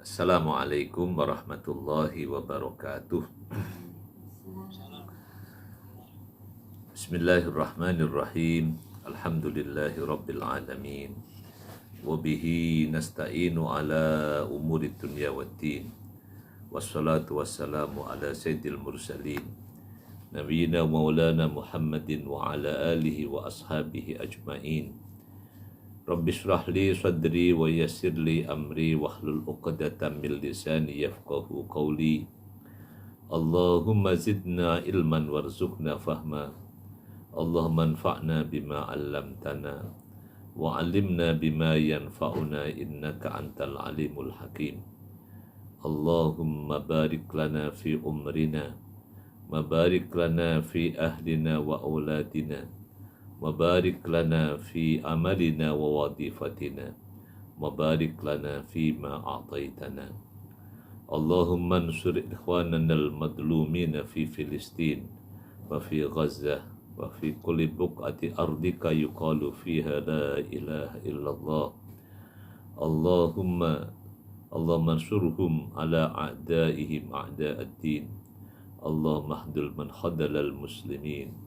Assalamualaikum warahmatullahi wabarakatuh. Bismillahirrahmanirrahim. Alhamdulillahi rabbil alamin. Wabihi nasta'inu ala umuri dunya waddin. Wassalatu wassalamu ala sayyidil mursalin. Nabiyyina maulana Muhammadin wa ala alihi wa ashabihi ajma'in. Rabbi shrah li sadri wa yassir li amri wahlul 'uqdatam min lisani yafqahu qawli. Allahumma zidna ilman warzuqna fahma. Allahumma anfa'na bima 'allamtana wa 'allimna bima yanfa'una innaka antal alimul hakim. Allahumma barik lana fi umrina, mabarik lana fi ahlina wa auladina, mabarik lana fi amalina wa wadifatina, mabarik lana fi ma a'taitana. Allahumma ansur ikhwanana al-madlumina fi Filistin wa fi Gaza wa fi kulli buq'ati ardika yuqalu fiha la ilaha illallah. Allahumma ansurhum ala a'daihim a'da'ad-din. Allahumma hdul man khadalal muslimin.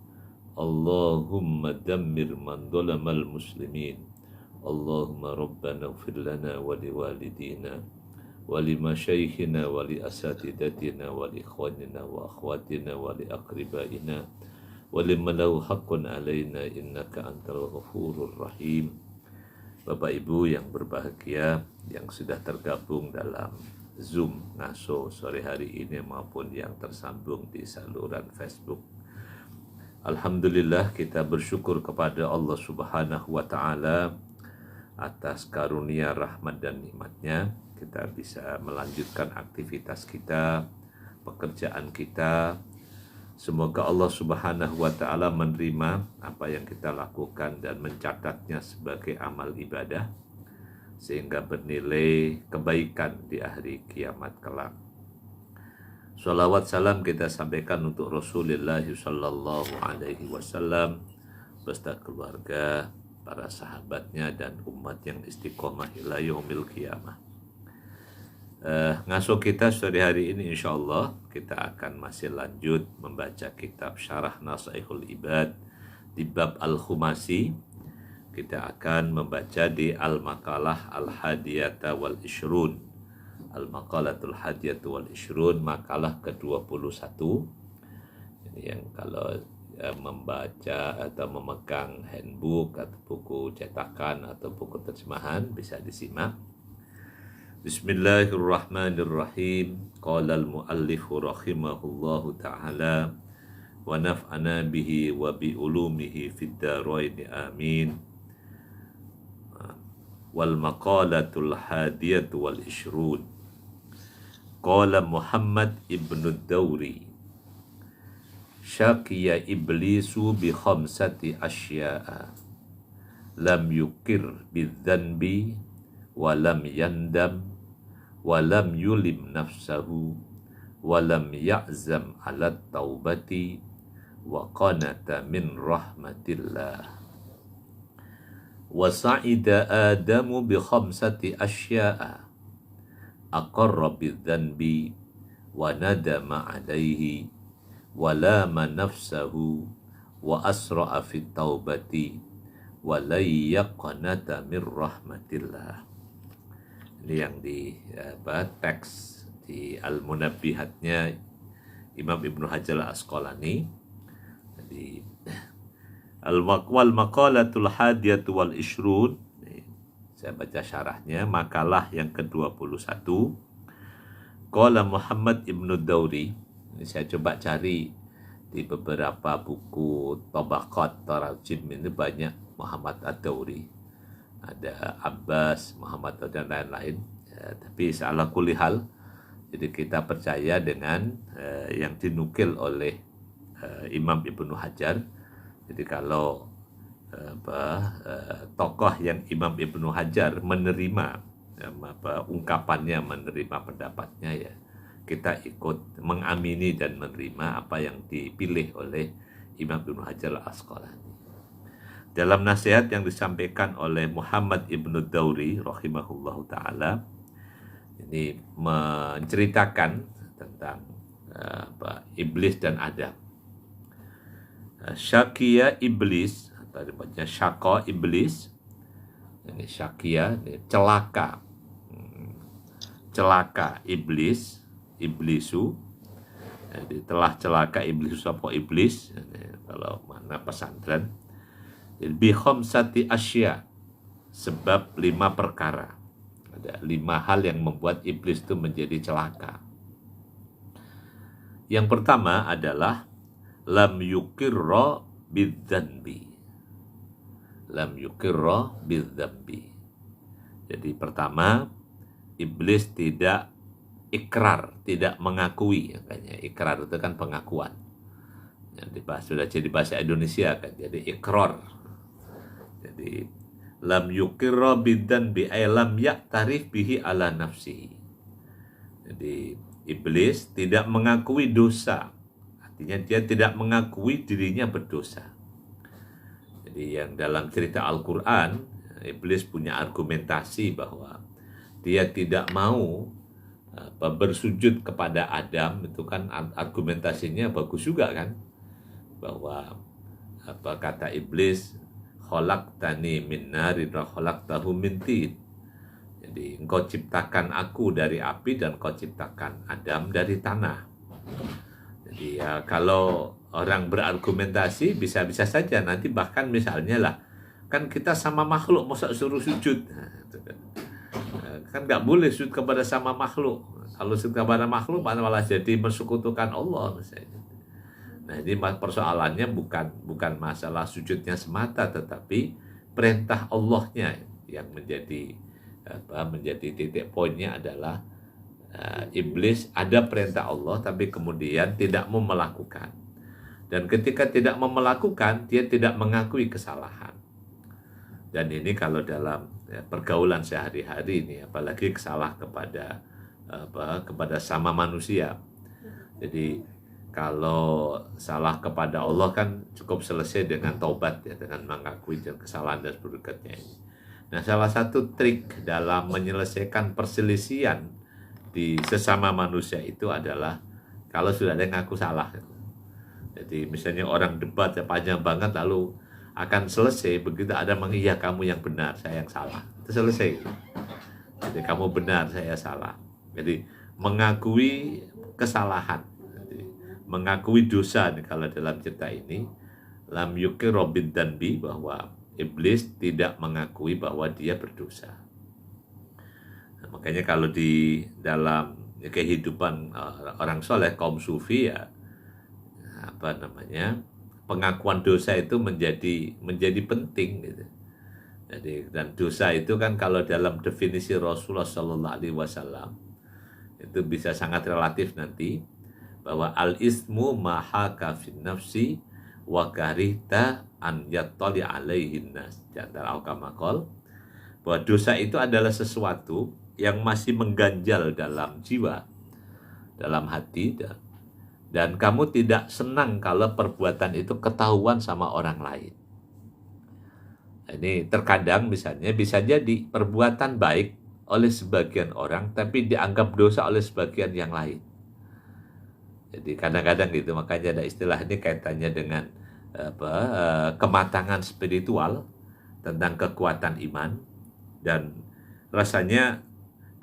Allahumma dammir man dhalamal muslimin. Allahumma rabbana ighfir lana wa liwalidina wa limasyayikhina wa li asatidatina wa li ikhwanina wa akhwatina wa li aqribaina wa liman lahu haqqun alaina innaka antal ghafurur rahim. Bapak Ibu yang berbahagia yang sudah tergabung dalam Zoom ngaso sore hari ini maupun yang tersambung di saluran Facebook. Alhamdulillah, kita bersyukur kepada Allah Subhanahu wa Ta'ala atas karunia, rahmat dan nikmatnya. Kita bisa melanjutkan aktivitas kita, pekerjaan kita. Semoga Allah Subhanahu wa Ta'ala menerima apa yang kita lakukan dan mencatatnya sebagai amal ibadah, sehingga bernilai kebaikan di hari kiamat kelak. Salawat salam kita sampaikan untuk Rasulullah sallallahu alaihi wasallam beserta keluarga, para sahabatnya dan umat yang istiqomah ila yaumil qiyamah. Ngaso kita sore hari ini insyaallah kita akan masih lanjut membaca kitab Syarah Nasaihul Ibad di bab Al-Khumasi. Kita akan membaca di Al-Maqalah Al-Hadiyata wal Ishrun. Al-Maqalatul Hadiyatu wal Ishrun, makalah ke-21. Jadi yang kalau membaca atau memegang handbook atau buku cetakan atau buku terjemahan bisa disimak. Bismillahirrahmanirrahim. Qala al-muallifu rahimahullahu ta'ala wa naf'ana bihi wa bi ulumihi fid dharain amin. Wal maqalatul hadiyatu wal ishrun. Qala Muhammad ibn Dawri, syaqiya iblisu bi khamsati asya'a lam yukir bidzanbi wa lam yandam wa lam yulim nafsahu wa lam ya'zam ala taubati wa qanata min rahmatillah. Wa sa'ida Adamu bi khamsati asya'a aqarra bidzanbi wa nadama alaihi wa lama nafsahu wa asra'a fit taubati wa layyaqanata min rahmatillah. Ini yang di teks di Al-Munabbihatnya Imam Ibnu Hajar Al-Asqalani. Jadi Al-Wal Maqalatul Hadiyatu wal Ishrun, saya baca syarahnya, makalah yang ke-21. Qala Muhammad ibn Dawri. Ini saya coba cari di beberapa buku Tabaqat Tarajim, ini banyak Muhammad Ad-Dawri. Ada Abbas, Muhammad dan lain-lain. Tapi ala kulli hal, jadi kita percaya dengan yang dinukil oleh Imam Ibnu Hajar. Jadi kalau tokoh yang Imam Ibnu Hajar menerima ungkapannya, menerima pendapatnya, ya kita ikut mengamini dan menerima apa yang dipilih oleh Imam Ibnu Hajar Al-Asqalani. Dalam nasihat yang disampaikan oleh Muhammad ibn Dawri rahimahullahu ta'ala, Ini menceritakan tentang iblis dan Adam. Syakia iblis, atau dibaca syaka iblis. Ini syakia, ini celaka. Celaka iblis, iblisu. Jadi telah celaka iblis apa iblis. Ini kalau mana pesantren. Jadi bi khamsati asya, sebab 5 perkara. Ada 5 hal yang membuat iblis itu menjadi celaka. Yang pertama adalah lam yukirra bidzanbi. Lam yukirra bidzanbi. Jadi pertama, iblis tidak ikrar, tidak mengakui. Makanya ikrar itu kan pengakuan. Yang dibahas sudah jadi bahasa Indonesia kan, jadi ikrar. Jadi lam yukirra bidzanbi ay lam ya'tarif bihi ala nafsihi. Jadi iblis tidak mengakui dosa. Artinya dia tidak mengakui dirinya berdosa. Jadi yang dalam cerita Al-Quran, iblis punya argumentasi bahwa dia tidak mau bersujud kepada Adam. Itu kan argumentasinya bagus juga kan, bahwa kata iblis, khalaqtani min narin wa khalaqtahu min tin. Jadi engkau ciptakan aku dari api dan kau ciptakan Adam dari tanah. Jadi ya kalau orang berargumentasi bisa-bisa saja nanti bahkan misalnya lah, kan kita sama makhluk masa suruh sujud. Kan nggak boleh sujud kepada sama makhluk. Kalau sujud kepada makhluk malah jadi mensekutukan Allah misalnya. Nah ini persoalannya bukan masalah sujudnya semata, tetapi perintah Allahnya yang menjadi titik poinnya adalah iblis ada perintah Allah tapi kemudian tidak mau melakukan. Dan ketika tidak mau melakukan, dia tidak mengakui kesalahan. Dan ini kalau dalam pergaulan sehari-hari ini, apalagi salah kepada sama manusia. Jadi kalau salah kepada Allah kan cukup selesai dengan taubat ya, dengan mengakui kesalahan dan berikutnya ini. Nah, salah satu trik dalam menyelesaikan perselisihan di sesama manusia itu adalah kalau sudah ada yang ngaku salah. Jadi misalnya orang debat ya panjang banget lalu akan selesai begitu ada iya kamu yang benar, saya yang salah. Itu selesai. Jadi kamu benar, saya salah. Jadi mengakui kesalahan. Jadi, mengakui dosa nih, kalau dalam cerita ini lam yukir bidzanbi, bahwa iblis tidak mengakui bahwa dia berdosa. Nah, makanya kalau di dalam kehidupan orang soleh, kaum sufi ya pengakuan dosa itu menjadi penting gitu. Jadi dan dosa itu kan kalau dalam definisi Rasulullah Shallallahu Alaihi Wasallam itu bisa sangat relatif nanti, bahwa al ismu mahaka fin nafsi wa karihta an yattali alaihin nas. Jantara al-kamakol, bahwa dosa itu adalah sesuatu yang masih mengganjal dalam jiwa, dalam hati, dan kamu tidak senang kalau perbuatan itu ketahuan sama orang lain. Ini terkadang misalnya bisa jadi perbuatan baik oleh sebagian orang tapi dianggap dosa oleh sebagian yang lain. Jadi kadang-kadang gitu, makanya ada istilah ini kaitannya dengan kematangan spiritual, tentang kekuatan iman. Dan rasanya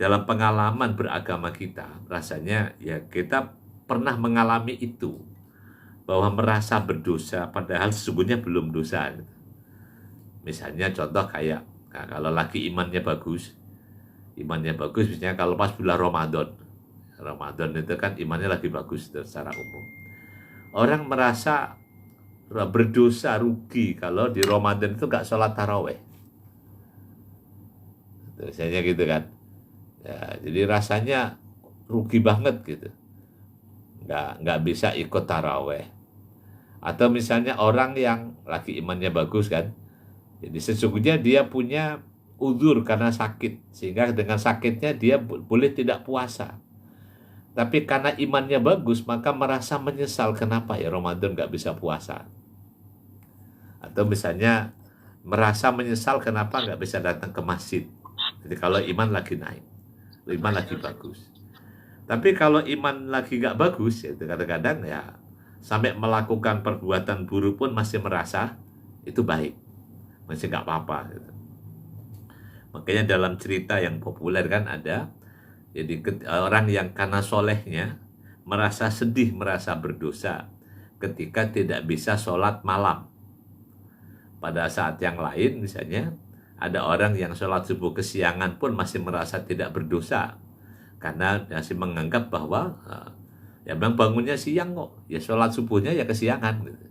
dalam pengalaman beragama kita, rasanya ya kita pernah mengalami itu, bahwa merasa berdosa padahal sesungguhnya belum dosa. Misalnya contoh kayak kalau lagi imannya bagus misalnya kalau pas bulan Ramadan itu kan imannya lagi bagus secara umum. Orang merasa berdosa, rugi kalau di Ramadan itu gak sholat taraweh. Misalnya gitu kan. Ya, jadi rasanya rugi banget gitu. Nggak bisa ikut taraweh. Atau misalnya orang yang lagi imannya bagus kan, jadi sesungguhnya dia punya uzur karena sakit, sehingga dengan sakitnya dia boleh tidak puasa. Tapi karena imannya bagus, maka merasa menyesal kenapa ya Ramadan nggak bisa puasa. Atau misalnya merasa menyesal kenapa nggak bisa datang ke masjid. Jadi kalau iman lagi naik. iman lagi bagus. Tapi kalau iman lagi nggak bagus, ya itu kadang-kadang ya sampai melakukan perbuatan buruk pun masih merasa itu baik, masih nggak apa-apa. Gitu. Makanya dalam cerita yang populer kan ada, jadi orang yang karena solehnya merasa sedih, merasa berdosa ketika tidak bisa sholat malam. Pada saat yang lain misalnya, ada orang yang sholat subuh kesiangan pun masih merasa tidak berdosa. Karena masih menganggap bahwa ya memang bangunnya siang kok, ya sholat subuhnya ya kesiangan. Gitu.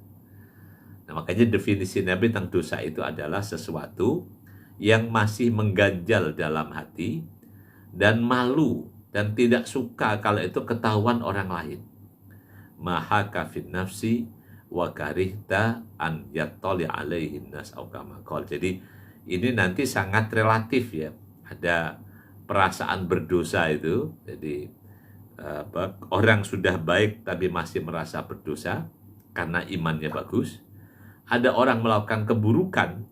Nah makanya definisi Nabi tentang dosa itu adalah sesuatu yang masih mengganjal dalam hati dan malu dan tidak suka kalau itu ketahuan orang lain. Maha kafin nafsi wa karihta an yattali alaihin nas au kama qol. Jadi ini nanti sangat relatif ya. Ada perasaan berdosa itu. Jadi orang sudah baik tapi masih merasa berdosa karena imannya bagus. Ada orang melakukan keburukan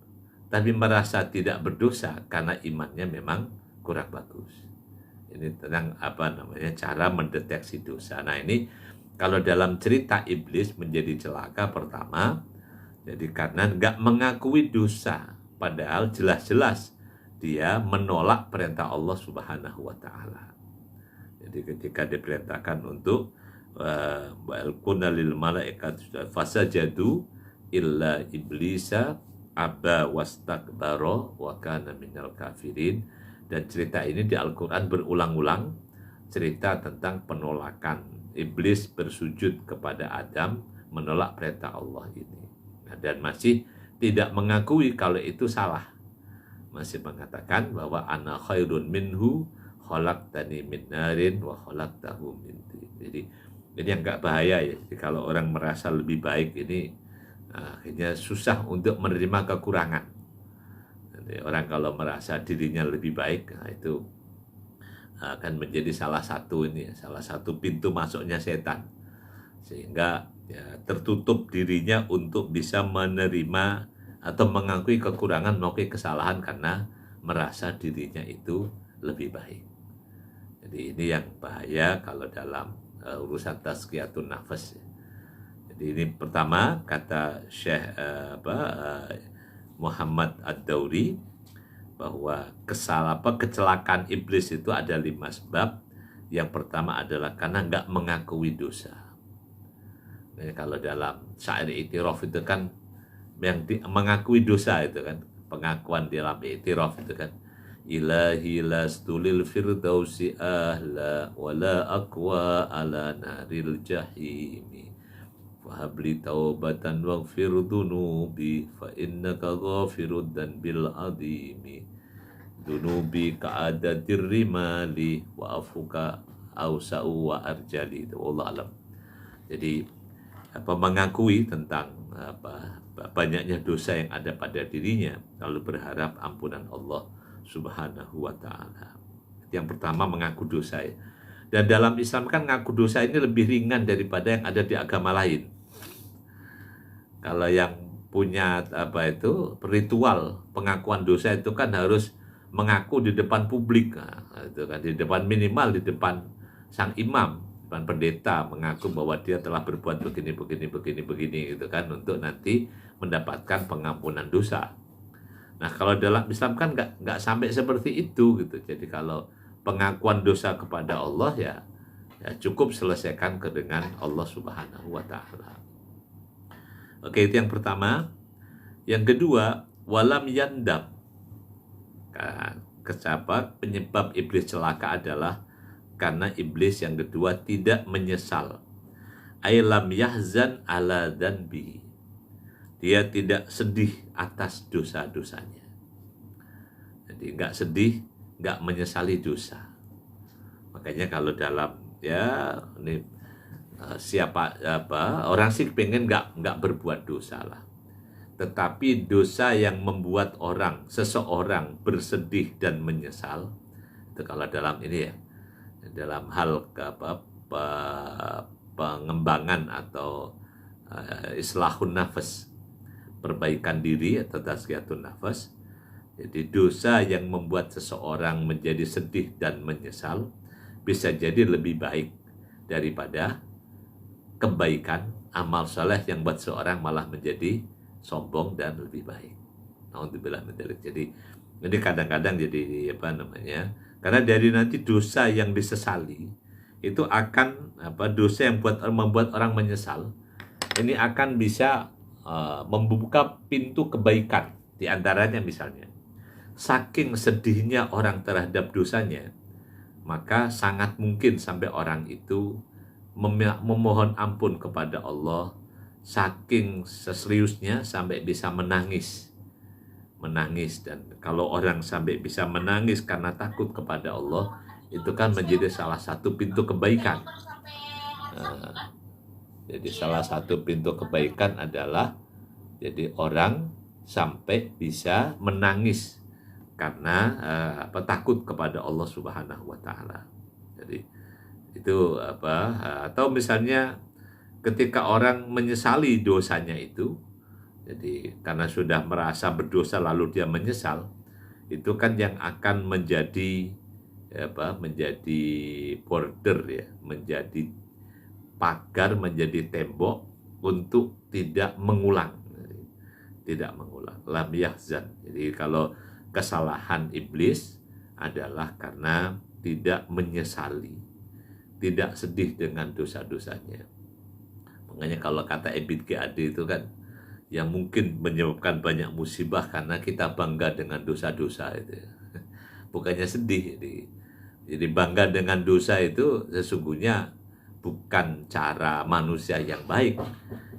tapi merasa tidak berdosa karena imannya memang kurang bagus. Ini tentang cara mendeteksi dosa. Nah ini kalau dalam cerita iblis menjadi celaka pertama, jadi karena nggak mengakui dosa, padahal jelas-jelas dia menolak perintah Allah Subhanahu wa Ta'ala. Jadi ketika diperintahkan untuk wa'alquna lil malaikat fasajadu illa iblisa aba wastakbara wa kana minal kafirin. Dan cerita ini di Al-Quran berulang-ulang, cerita tentang penolakan iblis bersujud kepada Adam, menolak perintah Allah ini. Nah, dan masih tidak mengakui kalau itu salah. Masih mengatakan bahwa ana khairun minhu khalaqtani min narin wa khalaqtahu min tin. Jadi ini yang enggak bahaya ya. Jadi kalau orang merasa lebih baik ini akhirnya susah untuk menerima kekurangan. Jadi orang kalau merasa dirinya lebih baik, nah itu akan menjadi salah satu pintu masuknya setan, sehingga ya, tertutup dirinya untuk bisa menerima atau mengakui kekurangan, mengakui kesalahan karena merasa dirinya itu lebih baik. Jadi ini yang bahaya kalau dalam urusan tazkiyatun nafas. Jadi ini pertama kata Syekh Muhammad Ad-Dauri bahwa kecelakaan iblis itu ada 5 sebab. Yang pertama adalah karena nggak mengakui dosa. Nah, kalau dalam syair i'tiraf itu kan yang mengakui dosa itu kan, pengakuan dalam i'tiraf itu kan, ilahi lastulil firdausi ahla wala aqwa ala naril jahimi fahabli taubatan waghfir dunubi fa innaka ghafirud dan bil adimi dunubi ka'adatir rimali wa afuka awsa'u wa arjali. Itu Allah alam. Jadi mengakui tentang banyaknya dosa yang ada pada dirinya, lalu berharap ampunan Allah Subhanahu wa Ta'ala. Yang pertama mengaku dosa ya. Dan dalam Islam kan ngaku dosa ini lebih ringan daripada yang ada di agama lain. Kalau yang punya ritual pengakuan dosa itu kan harus mengaku di depan publik, itu kan di depan, minimal di depan sang imam, depan pendeta, mengaku bahwa dia telah berbuat begini gitu kan, untuk nanti mendapatkan pengampunan dosa. Nah kalau dalam Islam kan nggak sampai seperti itu gitu. Jadi kalau pengakuan dosa kepada Allah ya cukup selesaikan dengan Allah Subhanahu wa Ta'ala. Oke, itu yang pertama. Yang kedua, walam yandam. Penyebab iblis celaka adalah karena iblis yang kedua tidak menyesal. Ailam yahzan ala dzanbi. Dia tidak sedih atas dosa-dosanya. Jadi nggak sedih, nggak menyesali dosa. Makanya kalau dalam orang sih pengen nggak berbuat dosa lah. Tetapi dosa yang membuat seseorang bersedih dan menyesal, itu kalau dalam ini ya, dalam hal pengembangan atau islahun nafas, perbaikan diri atau tazkiyatun nafas, Jadi dosa yang membuat seseorang menjadi sedih dan menyesal bisa jadi lebih baik daripada kebaikan amal soleh yang buat seorang malah menjadi sombong dan lebih baik. Alhamdulillah menjadi. Jadi ini kadang-kadang jadi apa namanya? Karena dari nanti dosa yang disesali itu akan dosa yang membuat orang menyesal ini akan bisa membuka pintu kebaikan. Di antaranya misalnya saking sedihnya orang terhadap dosanya, maka sangat mungkin sampai orang itu memohon ampun kepada Allah, saking seseriusnya sampai bisa menangis. Dan kalau orang sampai bisa menangis karena takut kepada Allah, itu kan menjadi salah satu pintu kebaikan. Jadi salah satu pintu kebaikan adalah jadi orang sampai bisa menangis karena takut kepada Allah Subhanahu wa taala. Jadi itu atau misalnya ketika orang menyesali dosanya itu, jadi karena sudah merasa berdosa lalu dia menyesal, itu kan yang akan menjadi menjadi border ya, menjadi pagar, menjadi tembok untuk tidak mengulang. Lam yahzan. Jadi kalau kesalahan iblis adalah karena tidak menyesali, tidak sedih dengan dosa-dosanya. Makanya kalau kata Ebit GAD itu kan yang mungkin menyebabkan banyak musibah karena kita bangga dengan dosa-dosa itu. Bukannya sedih. Jadi bangga dengan dosa itu sesungguhnya bukan cara manusia yang baik.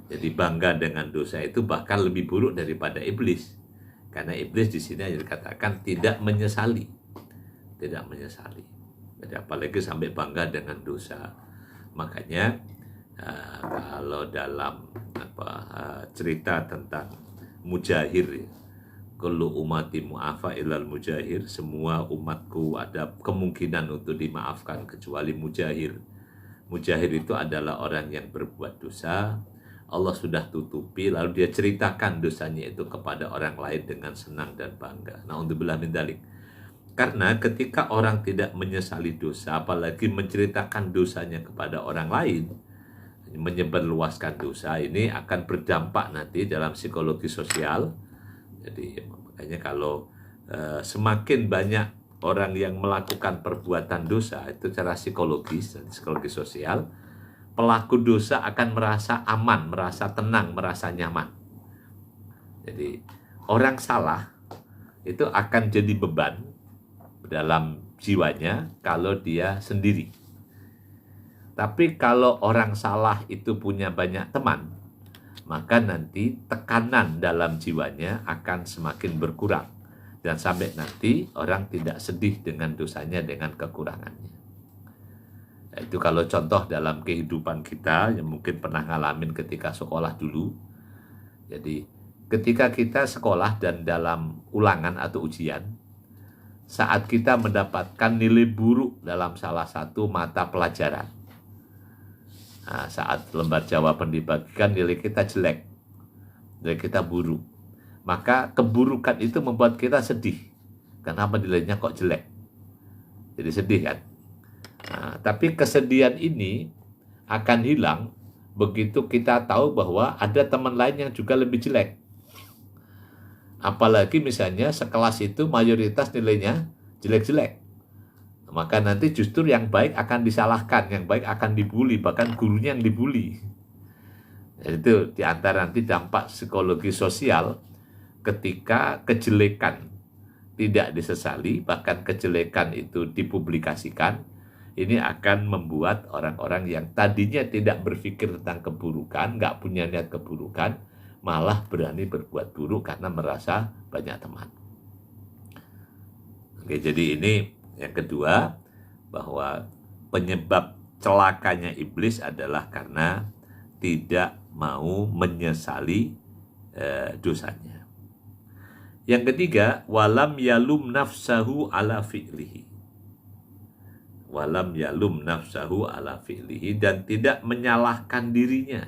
Jadi bangga dengan dosa itu bahkan lebih buruk daripada iblis. Karena iblis di sini dikatakan tidak menyesali. Jadi apalagi sampai bangga dengan dosa. Makanya kalau dalam cerita tentang mujahir, kullu umati mu'afa ilal mujahir, semua umatku ada kemungkinan untuk dimaafkan kecuali mujahir. Mujahir itu adalah orang yang berbuat dosa, Allah sudah tutupi, lalu dia ceritakan dosanya itu kepada orang lain dengan senang dan bangga. Na'udzubillah min dzalik. Karena ketika orang tidak menyesali dosa, apalagi menceritakan dosanya kepada orang lain, menyebarluaskan dosa, ini akan berdampak nanti dalam psikologi sosial. Jadi makanya kalau semakin banyak orang yang melakukan perbuatan dosa, itu secara psikologis dan psikologi sosial, pelaku dosa akan merasa aman, merasa tenang, merasa nyaman. Jadi orang salah itu akan jadi beban dalam jiwanya kalau dia sendiri. Tapi kalau orang salah itu punya banyak teman, maka nanti tekanan dalam jiwanya akan semakin berkurang. Dan sampai nanti orang tidak sedih dengan dosanya, dengan kekurangannya. Itu kalau contoh dalam kehidupan kita yang mungkin pernah ngalamin ketika sekolah dulu. Jadi ketika kita sekolah dan dalam ulangan atau ujian, saat kita mendapatkan nilai buruk dalam salah satu mata pelajaran, saat lembar jawaban dibagikan nilai kita jelek, nilai kita buruk, maka keburukan itu membuat kita sedih. Kenapa nilainya kok jelek? Jadi sedih kan? Tapi kesedihan ini akan hilang begitu kita tahu bahwa ada teman lain yang juga lebih jelek. Apalagi misalnya sekelas itu mayoritas nilainya jelek-jelek. Maka nanti justru yang baik akan disalahkan, yang baik akan dibully, bahkan gurunya yang dibully. Itu diantara nanti dampak psikologi sosial ketika kejelekan tidak disesali, bahkan kejelekan itu dipublikasikan, ini akan membuat orang-orang yang tadinya tidak berpikir tentang keburukan, nggak punya niat keburukan, malah berani berbuat buruk karena merasa banyak teman. Oke, jadi ini yang kedua, bahwa penyebab celakanya iblis adalah karena tidak mau menyesali dosanya. Yang ketiga, walam yalum nafsahu ala fi'lihi. Walam yalum nafsahu ala fi'lihi, dan tidak menyalahkan dirinya.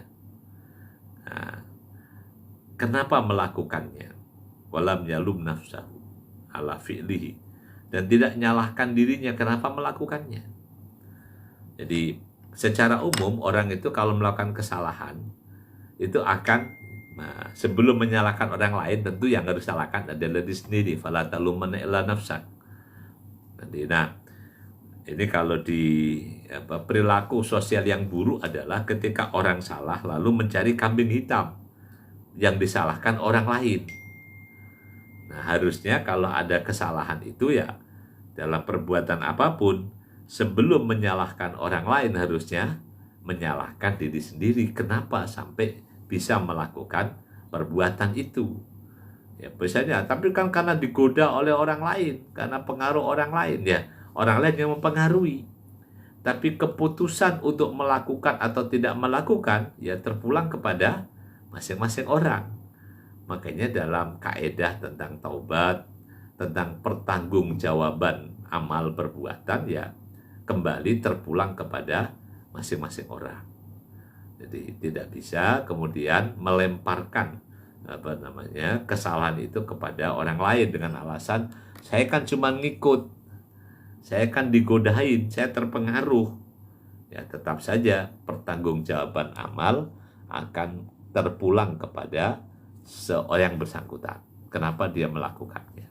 Kenapa melakukannya? Walam yalum nafsahu. ala fi'lihi, dan tidak nyalahkan dirinya kenapa melakukannya. Jadi secara umum orang itu kalau melakukan kesalahan itu akan sebelum menyalahkan orang lain, tentu yang harus salahkan adalah diri sendiri. Fala talumanna illa nafsak. Nah, ini kalau di perilaku sosial yang buruk adalah ketika orang salah lalu mencari kambing hitam yang disalahkan orang lain. Nah, harusnya kalau ada kesalahan itu ya dalam perbuatan apapun, sebelum menyalahkan orang lain harusnya menyalahkan diri sendiri. Kenapa sampai bisa melakukan perbuatan itu? Ya biasanya, tapi kan karena digoda oleh orang lain, karena pengaruh orang lain, ya orang lain yang mempengaruhi. Tapi keputusan untuk melakukan atau tidak melakukan ya terpulang kepada masing-masing orang. Makanya dalam kaidah tentang taubat, tentang pertanggungjawaban amal perbuatan, ya kembali terpulang kepada masing-masing orang. Jadi tidak bisa kemudian melemparkan kesalahan itu kepada orang lain dengan alasan saya kan cuma ngikut, saya kan digodain, saya terpengaruh. Ya tetap saja pertanggungjawaban amal akan terpulang kepada seorang yang bersangkutan. Kenapa dia melakukannya?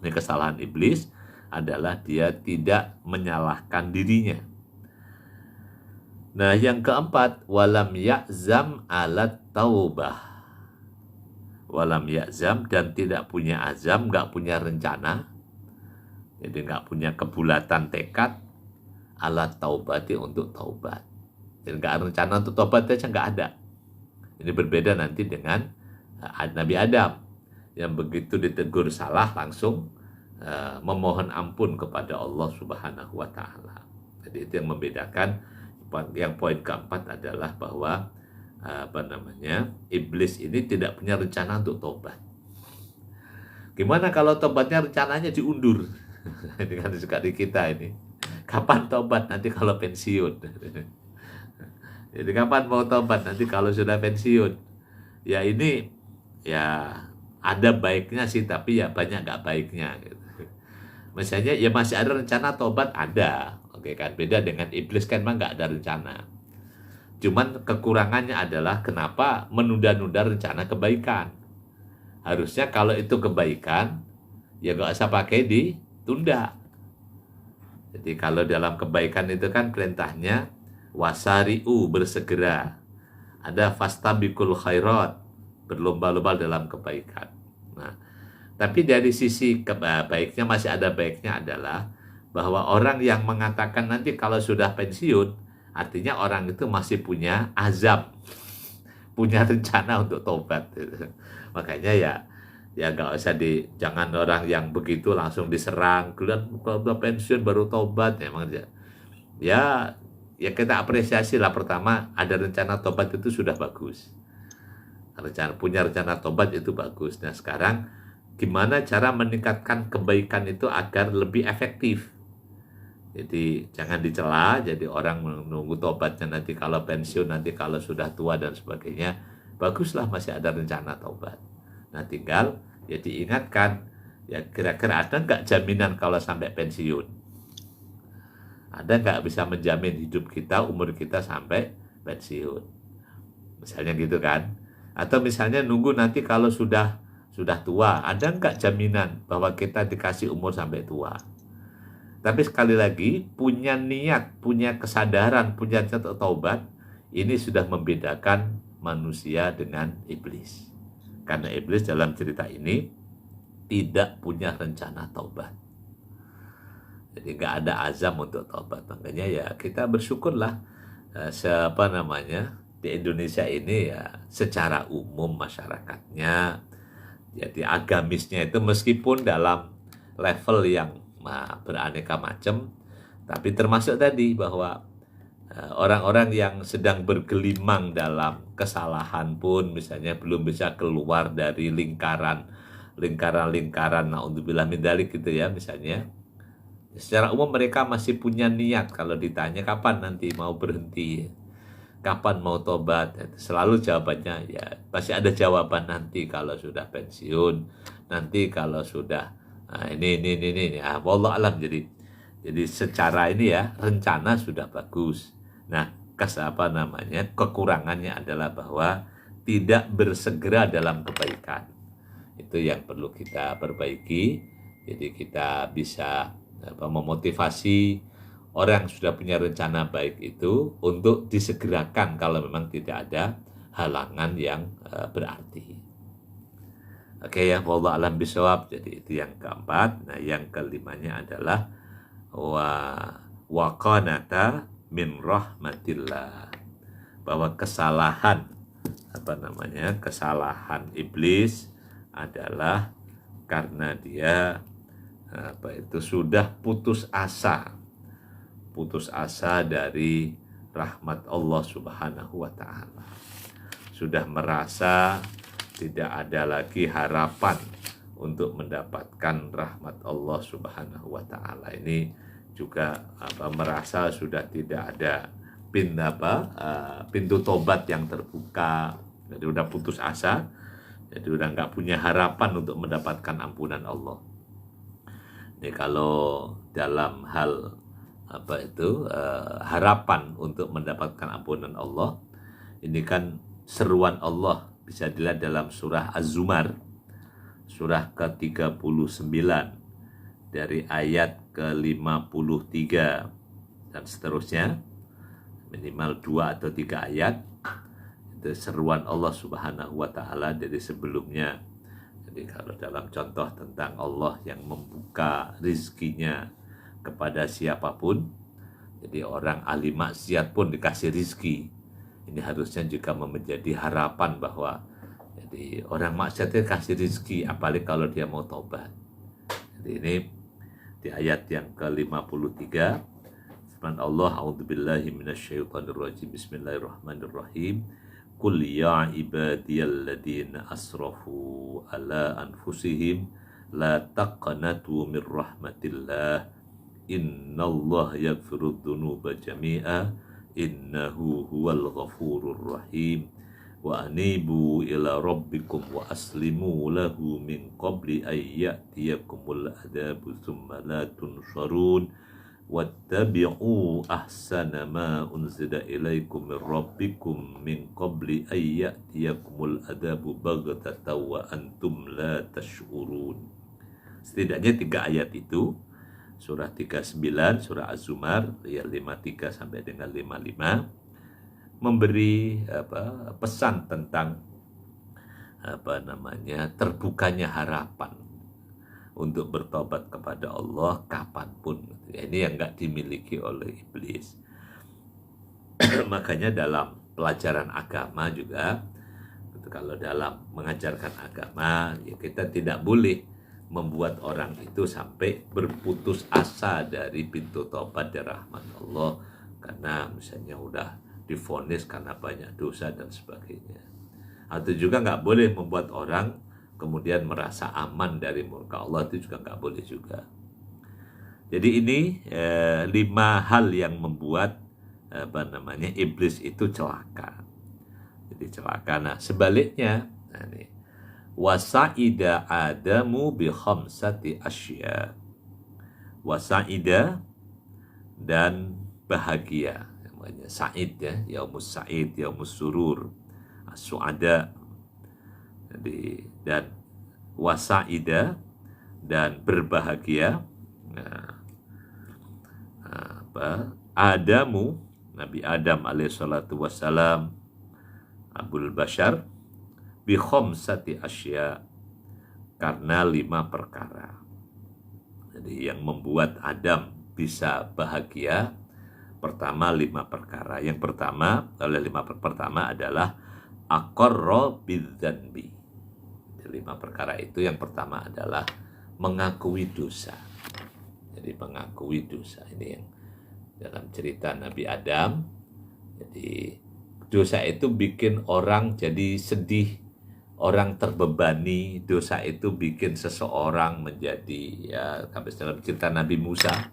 Ini kesalahan iblis adalah dia tidak menyalahkan dirinya. Nah, yang keempat, walam ya'zam alat taubah. Walam ya'zam, dan tidak punya azam, nggak punya rencana. Jadi nggak punya kebulatan tekad alat taubati untuk taubat. Jadi nggak ada rencana untuk taubat aja nggak ada. Ini berbeda nanti dengan Nabi Adam yang begitu ditegur salah langsung memohon ampun kepada Allah Subhanahu wa taala. Jadi itu yang membedakan. Yang poin keempat adalah bahwa iblis ini tidak punya rencana untuk tobat. Gimana kalau tobatnya rencananya diundur? Ini kan suka di kita ini. Kapan tobat? Nanti kalau pensiun. Jadi kapan mau tobat? Nanti kalau sudah pensiun. Ya ini ya ada baiknya sih, tapi ya banyak nggak baiknya. Gitu. Misalnya ya masih ada rencana tobat, ada. Oke kan, beda dengan iblis kan memang nggak ada rencana. Cuman kekurangannya adalah kenapa menunda-nunda rencana kebaikan. Harusnya kalau itu kebaikan, ya nggak usah pakai ditunda. Jadi kalau dalam kebaikan itu kan perintahnya wasari'u, bersegera. Ada fastabiqul khairat, berlomba-lomba dalam kebaikan. Nah, tapi dari sisi baiknya masih ada baiknya adalah bahwa orang yang mengatakan nanti kalau sudah pensiun, artinya orang itu masih punya azam, punya rencana untuk tobat. Makanya ya nggak usah jangan orang yang begitu langsung diserang, kalau udah pensiun baru tobat. Emang ya kita apresiasi lah, pertama ada rencana tobat itu sudah bagus. Punya rencana tobat itu bagus. Nah sekarang gimana cara meningkatkan kebaikan itu agar lebih efektif? Jadi jangan dicela, jadi orang menunggu tobatnya nanti kalau pensiun, nanti kalau sudah tua dan sebagainya. Baguslah masih ada rencana tobat. Nah tinggal ya diingatkan, ya kira-kira ada nggak jaminan kalau sampai pensiun? Ada nggak bisa menjamin hidup kita, umur kita sampai pensiun? Misalnya gitu kan. Atau misalnya nunggu nanti kalau sudah tua, ada nggak jaminan bahwa kita dikasih umur sampai tua? Tapi sekali lagi, punya niat, punya kesadaran, punya taubat, ini sudah membedakan manusia dengan iblis. Karena iblis dalam cerita ini tidak punya rencana taubat. Jadi nggak ada azam untuk taubat. Makanya ya kita bersyukurlah di Indonesia ini ya secara umum masyarakatnya, jadi agamisnya itu meskipun dalam level yang beraneka macam, tapi termasuk tadi bahwa orang-orang yang sedang bergelimang dalam kesalahan pun misalnya belum bisa keluar dari lingkaran naudzubillah min dzalik gitu ya, misalnya secara umum mereka masih punya niat. Kalau ditanya kapan nanti mau berhenti, kapan mau tobat, selalu jawabannya ya masih ada jawaban nanti kalau sudah pensiun, nanti kalau sudah Nah, ini. Ah, wallah alam. Jadi secara ini ya rencana sudah bagus. Nah, kekurangannya adalah bahwa tidak bersegera dalam kebaikan. Itu yang perlu kita perbaiki. Jadi kita bisa memotivasi orang yang sudah punya rencana baik itu untuk disegerakan kalau memang tidak ada halangan yang berarti. Oke ya, wallah alam bisawab. Jadi itu yang keempat. Nah, yang kelimanya adalah wa qanata min rahmatillah. Bahwa kesalahan iblis adalah karena dia sudah putus asa dari rahmat Allah Subhanahu wa taala. Sudah merasa tidak ada lagi harapan untuk mendapatkan rahmat Allah Subhanahu wa taala. Ini juga merasa sudah tidak ada pintu tobat yang terbuka. Jadi udah putus asa, jadi udah nggak punya harapan untuk mendapatkan ampunan Allah. Ini kalau dalam hal harapan untuk mendapatkan ampunan Allah, ini kan seruan Allah bisa dilihat dalam surah Az-Zumar, surah ke-39 dari ayat ke-53 dan seterusnya, minimal 2 atau 3 ayat. Itu seruan Allah Subhanahu wa taala dari sebelumnya. Jadi kalau dalam contoh tentang Allah yang membuka rizkinya kepada siapapun, jadi orang ahli maksiat pun dikasih rizki. Ini harusnya juga menjadi harapan bahwa jadi orang maksiat dikasih rizki, apalagi kalau dia mau tobat. Jadi ini di ayat yang ke-53, firman Allah, a'udzubillahi minasyaitonirrajim, bismillahirrahmanirrahim. Qul ya ibadiyalladzina asrafu ala anfusihim la taqnatu min rahmatillah innallaha yaghfirudz dzunuba jami'a innahu huwal ghafurur rahim wa anibu ila rabbikum wa aslimu lahu min qabli ayyatiyakumul adabu thumma la tunsharun wattabi'u ahsana ma unzila ilaikum min rabbikum min qabli ayyatiyakumul adabu baghtatan wa antum la tash'urun. Setidaknya 3 ayat itu, surah 39, surah Az-Zumar ayat 53 sampai dengan 55, memberi pesan tentang terbukanya harapan untuk bertobat kepada Allah kapanpun. Ini yang nggak dimiliki oleh iblis. Makanya dalam pelajaran agama juga, kalau dalam mengajarkan agama, ya kita tidak boleh membuat orang itu sampai berputus asa dari pintu tobat dan rahmat Allah karena misalnya udah divonis karena banyak dosa dan sebagainya. Atau juga nggak boleh membuat orang kemudian merasa aman dari murka Allah, itu juga nggak boleh juga. Jadi ini 5 hal yang membuat iblis itu celaka. Jadi celaka. Nah sebaliknya, wasa'ida adamu bi khamsati asya. Wasa'ida dan bahagia, namanya sa'id ya, yaumus sa'id, yaumus surur, as-su'ada. Jadi dan wasa'ida dan berbahagia. Adamu, Nabi Adam alaihissalatu wassalam, Abul Bashar, bi khamsati asya, karena 5 perkara. Jadi yang membuat Adam bisa bahagia, pertama 5 perkara. Yang pertama, oleh 5 pertama adalah aqarra bidzanbi. 5 perkara itu yang pertama adalah mengakui dosa. Jadi mengakui dosa ini yang dalam cerita Nabi Adam. Jadi dosa itu bikin orang jadi sedih, orang terbebani. Dosa itu bikin seseorang menjadi, ya dalam cerita Nabi Musa.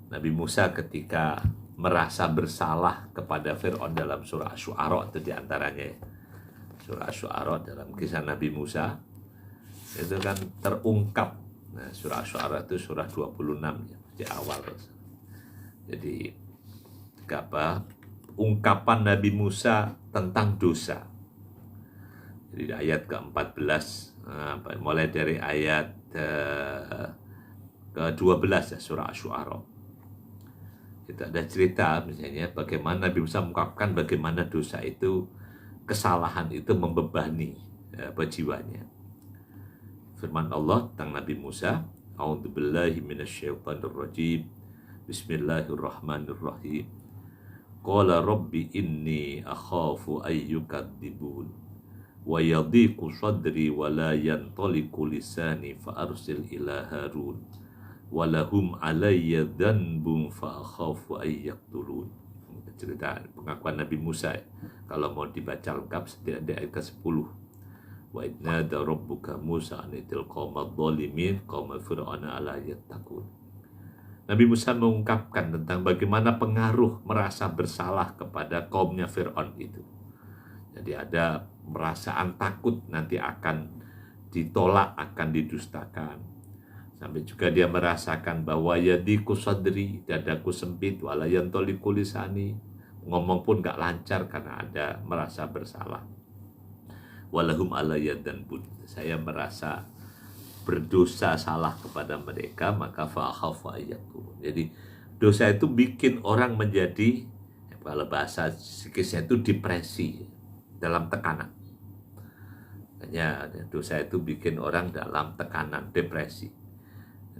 Nabi Musa ketika merasa bersalah kepada Fir'aun dalam surah Asy-Syu'ara, itu diantaranya ya. Surah Asy-Syu'ara dalam kisah Nabi Musa itu kan terungkap Nah, surah Asy-Syu'ara itu surah 26 ya, di awal. Jadi apa? Ungkapan Nabi Musa tentang dosa. Jadi ayat ke-14, mulai dari ayat ke-12 ya, surah Asy-Syu'ara. Itu ada cerita misalnya bagaimana Nabi Musa mengungkapkan bagaimana dosa itu, kesalahan itu membebani jiwanya. Firman Allah tentang Nabi Musa, A'udzubillahi minasyaitonirrajim. Bismillahirrahmanirrahim. Qala rabbi inni akhafu ayyukadzibun wa yadhiqu sadri wa la yantaliqu lisani fa arsil ila Harun wa lahum alayya dhanbun fa akhafu ayyaqtulun. Cerita pengakuan Nabi Musa ya. Kalau mau dibaca lengkap setidaknya ayat ke-10. Wa idna da rabbuka Musa anitil qawmad dhalimin qawma fir'auna ala yattaqun. Nabi Musa mengungkapkan tentang bagaimana pengaruh merasa bersalah kepada kaumnya Fir'aun itu. Jadi ada perasaan takut nanti akan ditolak, akan didustakan. Sampai juga dia merasakan bahwa yadiku sadri, dadaku sempit, wala yantaliqu lisani, ngomong pun gak lancar karena ada merasa bersalah. Walahum alayya dhanbun, saya merasa berdosa salah kepada mereka, maka fa'akhafu ayyaqtulun. Jadi dosa itu bikin orang menjadi, kalau bahasa psikisnya itu depresi, dalam tekanan. Hanya dosa itu bikin orang dalam tekanan, depresi,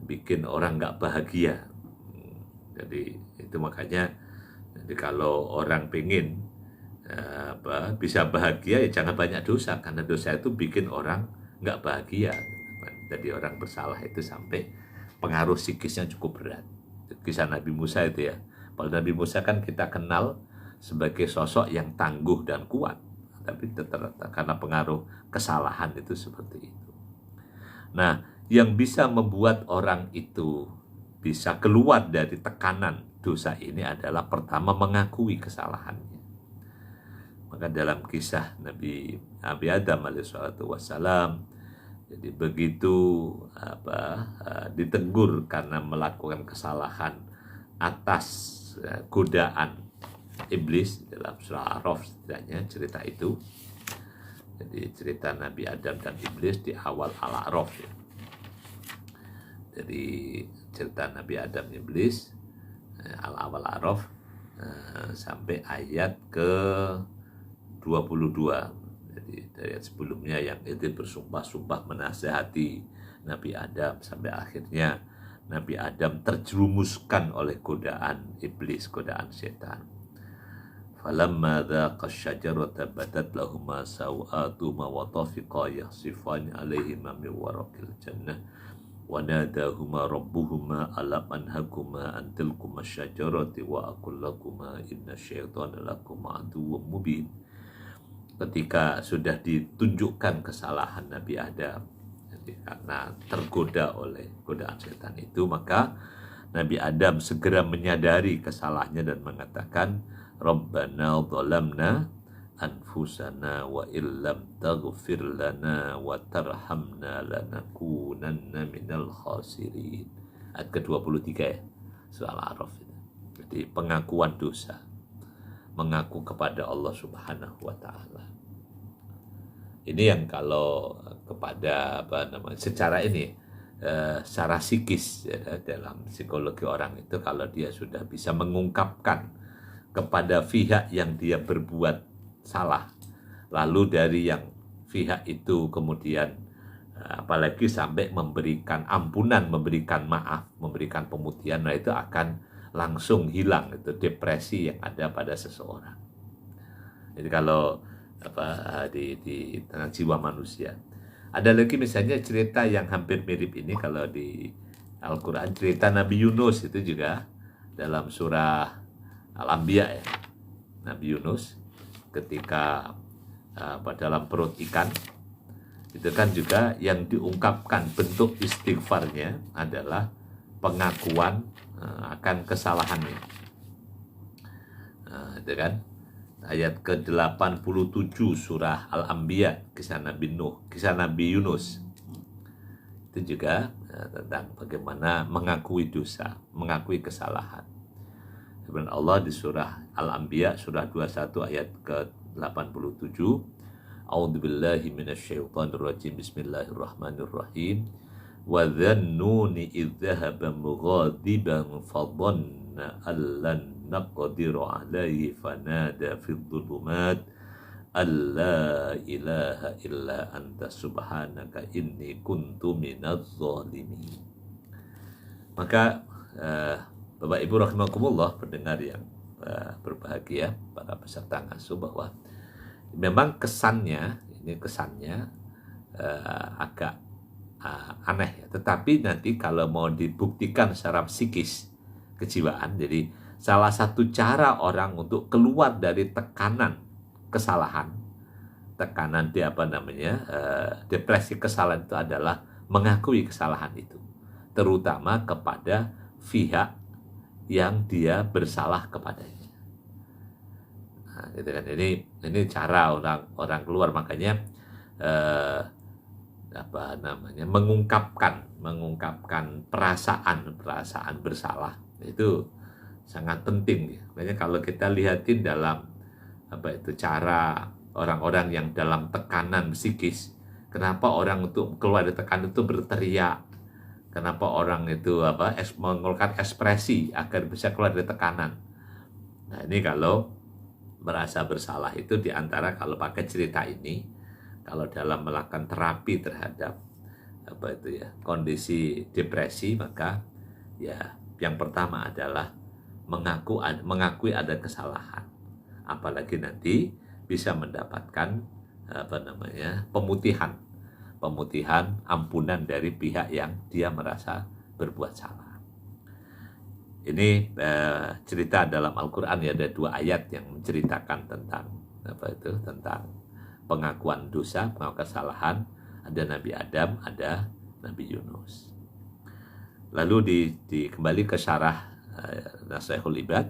bikin orang nggak bahagia. Jadi itu makanya, jadi kalau orang pengen bisa bahagia ya jangan banyak dosa, karena dosa itu bikin orang nggak bahagia. Jadi orang bersalah itu sampai pengaruh psikisnya cukup berat. Kisah Nabi Musa itu ya. Kalau Nabi Musa kan kita kenal sebagai sosok yang tangguh dan kuat, tapi karena pengaruh kesalahan itu seperti itu. Nah, yang bisa membuat orang itu bisa keluar dari tekanan dosa ini adalah pertama mengakui kesalahannya. Maka dalam kisah Nabi Adam alaihissalam, jadi begitu ditegur karena melakukan kesalahan atas godaan iblis dalam surah A'raf, setidaknya cerita itu. Jadi cerita Nabi Adam dan iblis di awal Al-A'raf ya. Jadi cerita Nabi Adam dan iblis awal A'raf sampai ayat ke 22. Jadi dari ayat sebelumnya yang itu bersumpah-sumpah menasihati Nabi Adam, sampai akhirnya Nabi Adam terjerumuskan oleh godaan iblis, godaan setan. Falamma dhaqa asy-syajarata badat lahuma sawatuma wa tafiqa yakhsifani 'alaihima min waraqil jannah wa nadahuma rabbuhuma alam anhakuma an tilkuma asy-syajarati wa aqul lakuma inna syaitana lakum aduwwum mubin. Ketika sudah ditunjukkan kesalahan Nabi Adam, jadi karena tergoda oleh godaan setan itu, maka Nabi Adam segera menyadari kesalahannya dan mengatakan, Rabbana dhalamna anfusana wa illam taghfir lana wa tarhamna lanakunanna minal khasirin. Ayat ke-23 ya, soal A'raf itu. Jadi pengakuan dosa, mengaku kepada Allah Subhanahu wa taala. Ini yang kalau kepada secara ini secara psikis ya, dalam psikologi orang itu, kalau dia sudah bisa mengungkapkan kepada pihak yang dia berbuat salah, lalu dari yang pihak itu kemudian apalagi sampai memberikan ampunan, memberikan maaf, memberikan pemutihan, nah itu akan langsung hilang itu depresi yang ada pada seseorang. Jadi kalau di tengah jiwa manusia. Ada lagi misalnya cerita yang hampir mirip ini kalau di Al-Quran, cerita Nabi Yunus itu juga dalam surah Al-Anbiya ya. Nabi Yunus ketika dalam perut ikan, itu kan juga yang diungkapkan bentuk istighfarnya adalah pengakuan akan kesalahannya. Itu kan ayat ke-87 surah Al-Anbiya, kisah Nabi Nuh, kisah Nabi Yunus. itu juga tentang bagaimana mengakui dosa, mengakui kesalahan. Sebenarnya Allah di surah Al-Anbiya surah 21 ayat ke-87, A'udzubillahi minasyaitonirrajim, bismillahirrahmanirrahim. Wa dhannuni idh dhahaba mughadiban fadhanna allan naqdiru alaihi fanada fi dhulumat alla ilaha illa anta subhanaka inni kuntu minadz zalimin. Maka Bapak Ibu rahimakumullah, pendengar yang berbahagia, para peserta ngasuh, bahwa memang kesannya agak aneh ya. Tetapi nanti kalau mau dibuktikan secara psikis, kejiwaan, jadi salah satu cara orang untuk keluar dari tekanan kesalahan, tekanan depresi kesalahan itu adalah mengakui kesalahan itu, terutama kepada pihak yang dia bersalah kepadanya. Nah, gitu kan. Ini cara orang keluar. Makanya mengungkapkan perasaan bersalah itu sangat penting ya. Makanya kalau kita lihatin dalam cara orang-orang yang dalam tekanan psikis, kenapa orang untuk keluar dari tekanan itu berteriak, kenapa orang itu mengeluarkan ekspresi agar bisa keluar dari tekanan. Nah, ini kalau merasa bersalah itu diantara kalau pakai cerita ini, kalau dalam melakukan terapi terhadap kondisi depresi, maka ya yang pertama adalah mengakui ada kesalahan, apalagi nanti bisa mendapatkan pemutihan, ampunan dari pihak yang dia merasa berbuat salah. Ini cerita dalam Al-Quran ya, ada 2 ayat yang menceritakan tentang tentang pengakuan dosa, pengakuan kesalahan. Ada Nabi Adam, ada Nabi Yunus. Lalu kembali ke syarah Nasihatul Ibad.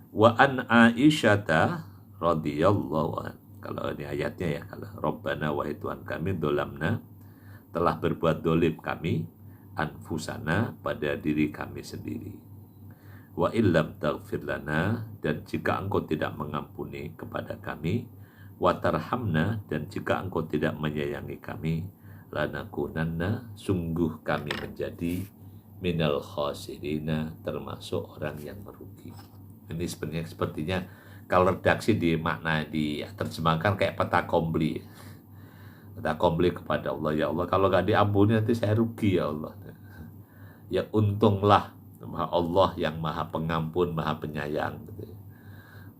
Wa an Aisyata radhiyallahu anha. Kalau ini ayatnya ya, kalau Rabbana wahai Tuhan kami, dolamna telah berbuat dolim kami, anfusana pada diri kami sendiri. Wa illam taghfir lana, dan jika engkau tidak mengampuni kepada kami, wa tarhamna, dan jika engkau tidak menyayangi kami, lanakunanna, sungguh kami menjadi minal khasirina, termasuk orang yang merugi. Ini sepertinya kalau redaksi diterjemahkan kayak peta kompli kepada Allah. Ya Allah, kalau gak diampuni nanti saya rugi ya Allah. Ya untunglah Allah yang maha pengampun, maha penyayang.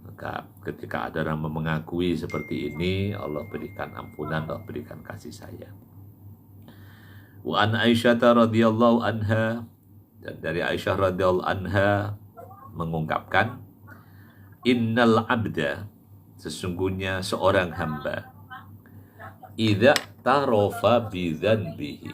Maka ketika ada orang mengakui seperti ini, Allah berikan ampunan, Allah berikan kasih sayang. Wa an Aisyah radhiyallahu anha, dan dari Aisyah radhiyallahu anha mengungkapkan, innal abda, sesungguhnya seorang hamba, idza tarofa bi dzanbihi,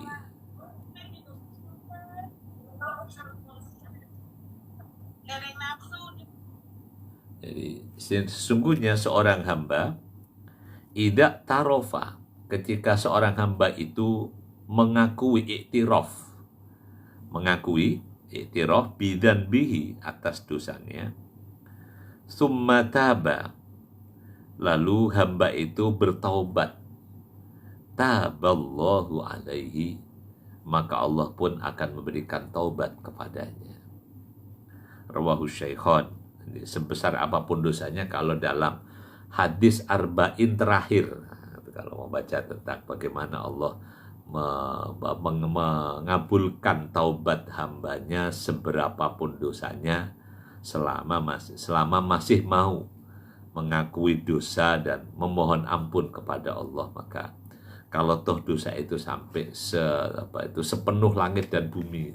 jadi sesungguhnya seorang hamba, idza tarofa, ketika seorang hamba itu mengakui iktiraf bidan bihi, atas dosanya, summa taba, lalu hamba itu bertaubat, taballahu alaihi, maka Allah pun akan memberikan taubat kepadanya. Rawahu Syaikhan. Sebesar apapun dosanya, kalau dalam hadis arba'in terakhir, kalau mau baca tentang bagaimana Allah mengabulkan taubat hambanya seberapapun dosanya, selama masih mau mengakui dosa dan memohon ampun kepada Allah, maka kalau toh dosa itu sampai sepenuh langit dan bumi,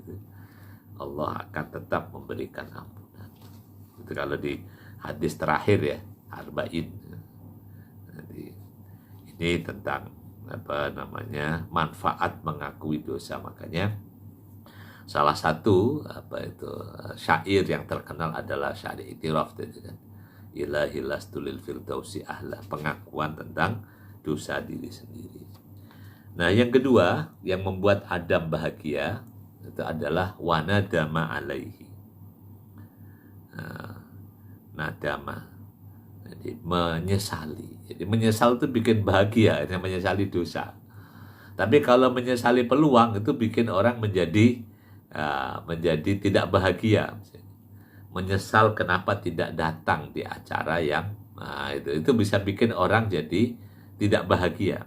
Allah akan tetap memberikan ampunan. Itu kalau di hadis terakhir ya, arba'in. Jadi ini tentang manfaat mengakui dosa. Makanya salah satu syair yang terkenal adalah syair iktiraf itu kan, ilahi lastulil firdausi ahla, pengakuan tentang dosa diri sendiri. Nah, yang kedua yang membuat Adam bahagia itu adalah wanadama alaihi. Nadama, jadi menyesali. Jadi menyesal itu bikin bahagia, yang menyesali dosa. Tapi kalau menyesali peluang itu bikin orang menjadi tidak bahagia. Menyesal kenapa tidak datang di acara yang itu bisa bikin orang jadi tidak bahagia.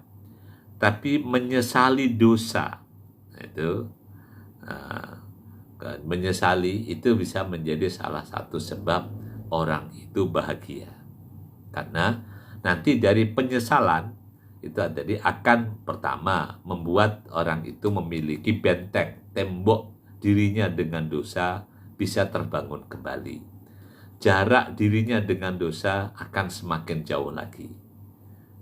Tapi menyesali dosa itu menyesali itu bisa menjadi salah satu sebab orang itu bahagia. Karena nanti dari penyesalan itu jadi akan pertama membuat orang itu memiliki benteng, tembok dirinya dengan dosa bisa terbangun kembali. Jarak dirinya dengan dosa akan semakin jauh lagi.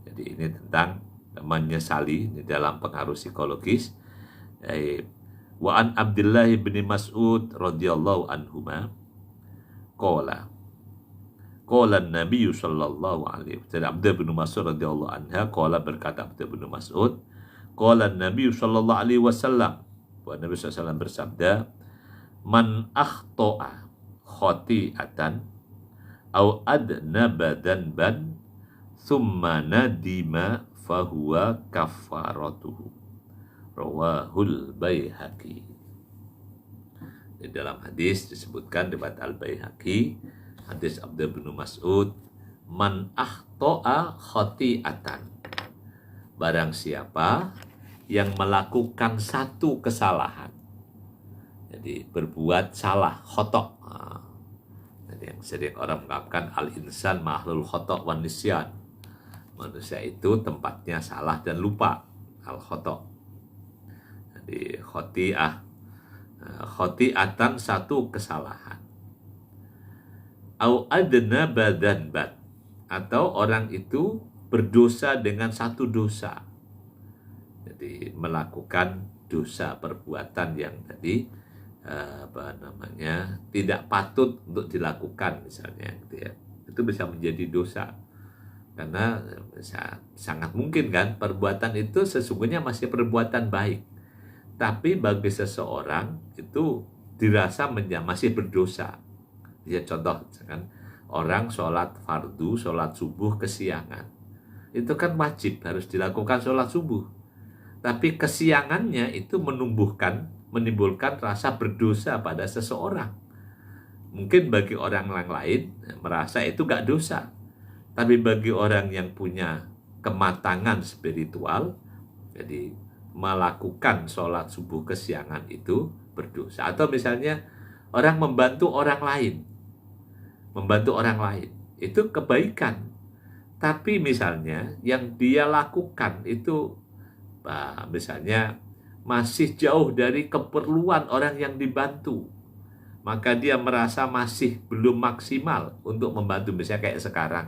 Jadi ini tentang menyesali ini dalam pengaruh psikologis. Wa an Abdullah bin Mas'ud radhiyallahu anhuma qala Nabi sallallahu alaihi wasallam. Abdullah bin Mas'ud radhiyallahu anha qala, berkata Abdullah bin Mas'ud, qala Nabi sallallahu alaihi wasallam, Nabi SAW bersabda, man akhta'a khati'atan au adnaba dhanban thumma nadima fahuwa kafaratuhu. Rawahul Baihaqi. Di dalam hadis disebutkan riwayat Al-Baihaqi, hadis Abdullah bin Mas'ud, man akhta'a khati'atan, barang siapa yang melakukan satu kesalahan, jadi berbuat salah, khotok. Jadi yang sering orang mengatakan al-insan mahlul khotok wan nisyan, manusia itu tempatnya salah dan lupa, al-khotok. Jadi khoti'atan satu kesalahan. Au adna badanbat, atau orang itu berdosa dengan satu dosa. Jadi melakukan dosa perbuatan yang tadi tidak patut untuk dilakukan misalnya gitu ya. Itu bisa menjadi dosa. Karena sangat mungkin kan perbuatan itu sesungguhnya masih perbuatan baik. Tapi bagi seseorang itu dirasa masih berdosa. Ya contoh, kan orang sholat fardu, sholat subuh kesiangan, itu kan wajib harus dilakukan sholat subuh. Tapi kesiangannya itu menimbulkan rasa berdosa pada seseorang. Mungkin bagi orang lain merasa itu gak dosa, tapi bagi orang yang punya kematangan spiritual, jadi melakukan sholat subuh kesiangan itu berdosa. Atau misalnya orang membantu orang lain itu kebaikan, tapi misalnya yang dia lakukan itu misalnya masih jauh dari keperluan orang yang dibantu, maka dia merasa masih belum maksimal untuk membantu. Misalnya kayak sekarang,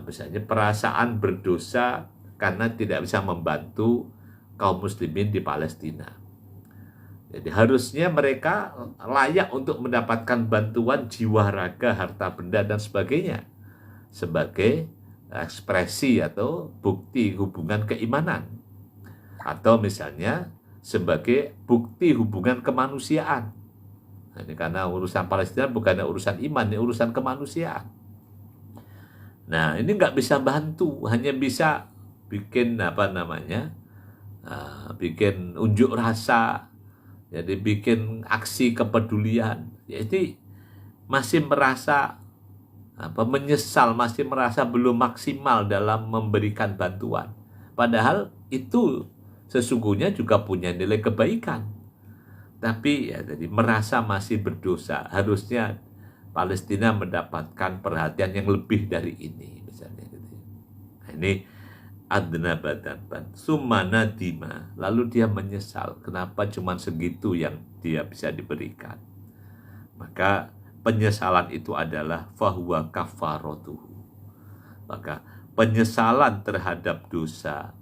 misalnya perasaan berdosa karena tidak bisa membantu kaum muslimin di Palestina. Jadi harusnya mereka layak untuk mendapatkan bantuan jiwa, raga, harta benda, dan sebagainya sebagai ekspresi atau bukti hubungan keimanan. Atau misalnya sebagai bukti hubungan kemanusiaan. Nah, ini karena urusan Palestina bukan urusan iman, ini urusan kemanusiaan. Nah, ini nggak bisa bantu, hanya bisa bikin bikin unjuk rasa, jadi bikin aksi kepedulian. Jadi masih merasa menyesal, masih merasa belum maksimal dalam memberikan bantuan. Padahal itu sesungguhnya juga punya nilai kebaikan. Tapi ya jadi merasa masih berdosa. Harusnya Palestina mendapatkan perhatian yang lebih dari ini, misalnya gitu. Nah, ini adna badan summa nadima, lalu dia menyesal kenapa cuma segitu yang dia bisa diberikan. Maka penyesalan itu adalah fahuwa kafaratuhu. Maka penyesalan terhadap dosa,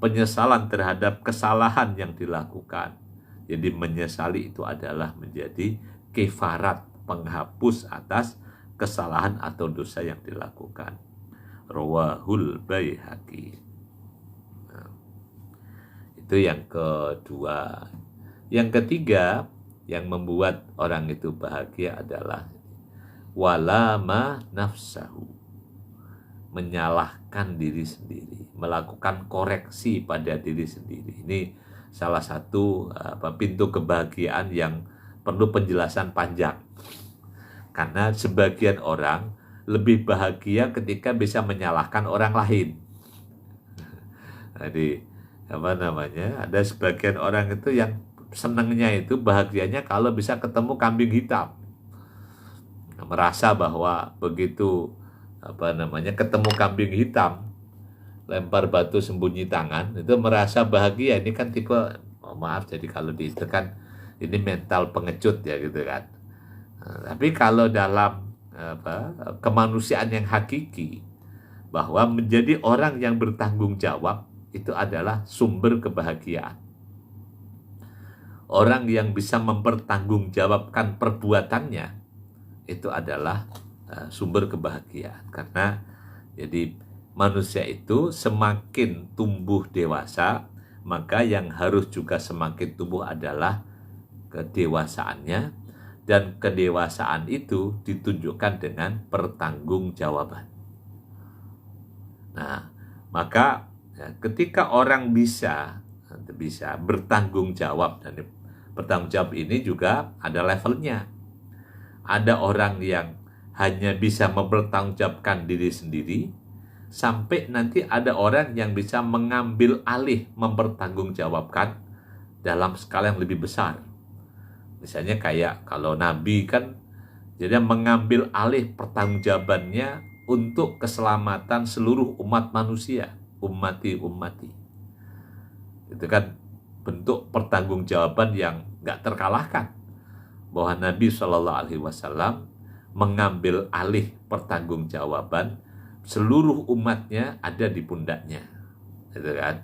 penyesalan terhadap kesalahan yang dilakukan, jadi menyesali itu adalah menjadi kifarat, penghapus atas kesalahan atau dosa yang dilakukan. Rawahul Baihaqi. Itu yang kedua. Yang ketiga, yang membuat orang itu bahagia adalah walama nafsahu, menyalahkan diri sendiri, melakukan koreksi pada diri sendiri. Ini salah satu pintu kebahagiaan yang perlu penjelasan panjang. Karena sebagian orang lebih bahagia ketika bisa menyalahkan orang lain. Jadi ada sebagian orang itu yang senangnya itu, bahagianya kalau bisa ketemu kambing hitam. Merasa bahwa begitu ketemu kambing hitam, lempar batu sembunyi tangan, itu merasa bahagia. Ini kan tipe, maaf, jadi kalau itu kan ini mental pengecut ya gitu kan. Tapi kalau dalam kemanusiaan yang hakiki, bahwa menjadi orang yang bertanggung jawab itu adalah sumber kebahagiaan. Orang yang bisa mempertanggungjawabkan perbuatannya itu adalah sumber kebahagiaan. Karena jadi manusia itu semakin tumbuh dewasa, maka yang harus juga semakin tumbuh adalah kedewasaannya, dan kedewasaan itu ditunjukkan dengan pertanggungjawaban. Nah, maka ketika orang bisa bertanggung jawab, dan bertanggung jawab ini juga ada levelnya. Ada orang yang hanya bisa mempertanggungjawabkan diri sendiri, sampai nanti ada orang yang bisa mengambil alih mempertanggungjawabkan dalam skala yang lebih besar. Misalnya kayak kalau Nabi kan, jadi mengambil alih pertanggungjawabannya untuk keselamatan seluruh umat manusia, ummati. Itu kan bentuk pertanggungjawaban yang nggak terkalahkan, bahwa Nabi SAW mengambil alih pertanggungjawaban seluruh umatnya ada di pundaknya, gitu kan.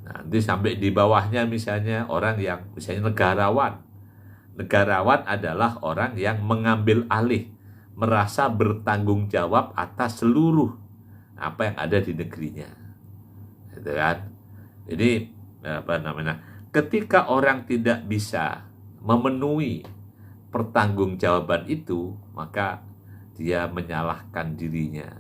Nanti sampai di bawahnya misalnya orang yang misalnya negarawan. Negarawan adalah orang yang mengambil alih, merasa bertanggung jawab atas seluruh apa yang ada di negerinya, gitu kan. Jadi ketika orang tidak bisa memenuhi pertanggungjawaban itu, maka dia menyalahkan dirinya.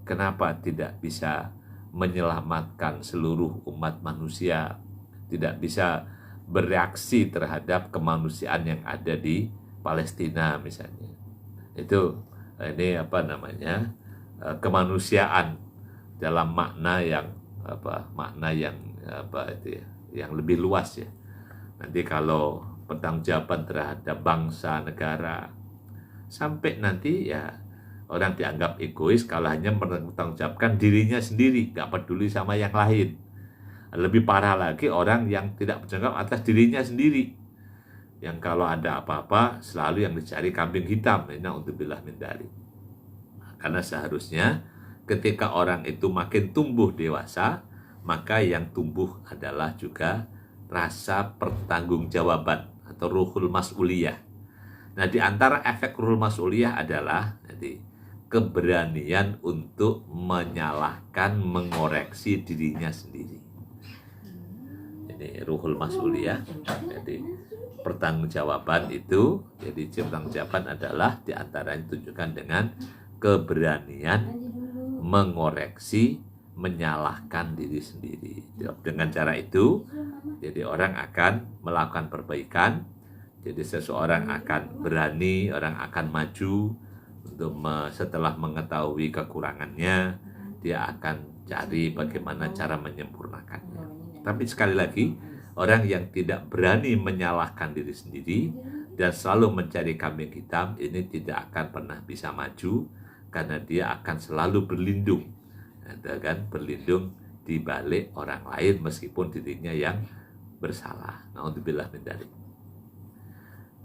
Kenapa tidak bisa menyelamatkan seluruh umat manusia, tidak bisa bereaksi terhadap kemanusiaan yang ada di Palestina misalnya. Itu ini kemanusiaan dalam makna yang yang lebih luas ya. Nanti kalau pertanggungjawaban terhadap bangsa, negara, sampai nanti ya orang dianggap egois kalau hanya mempertanggungjawabkan dirinya sendiri, nggak peduli sama yang lain. Lebih parah lagi orang yang tidak bertanggung jawab atas dirinya sendiri, yang kalau ada apa-apa selalu yang dicari kambing hitam. Na'udzubillah min dzalik. Karena seharusnya ketika orang itu makin tumbuh dewasa, maka yang tumbuh adalah juga rasa pertanggungjawaban atau ruhul mas'uliyah. Nah, di antara efek ruhul mas'uliyah adalah keberanian untuk menyalahkan, mengoreksi dirinya sendiri. Ini ruhul mas'uliyah. Jadi pertanggungjawaban itu, jadi pertanggungjawaban adalah di antaranya ditunjukkan dengan keberanian mengoreksi, menyalahkan diri sendiri. Dengan cara itu, jadi orang akan melakukan perbaikan. Jadi seseorang akan berani, orang akan maju untuk setelah mengetahui kekurangannya, dia akan cari bagaimana cara menyempurnakannya. Tapi sekali lagi, orang yang tidak berani menyalahkan diri sendiri dan selalu mencari kambing hitam, ini tidak akan pernah bisa maju, karena dia akan selalu berlindung, berlindung di balik orang lain meskipun dirinya yang bersalah. Na'udzubillah min dzalik.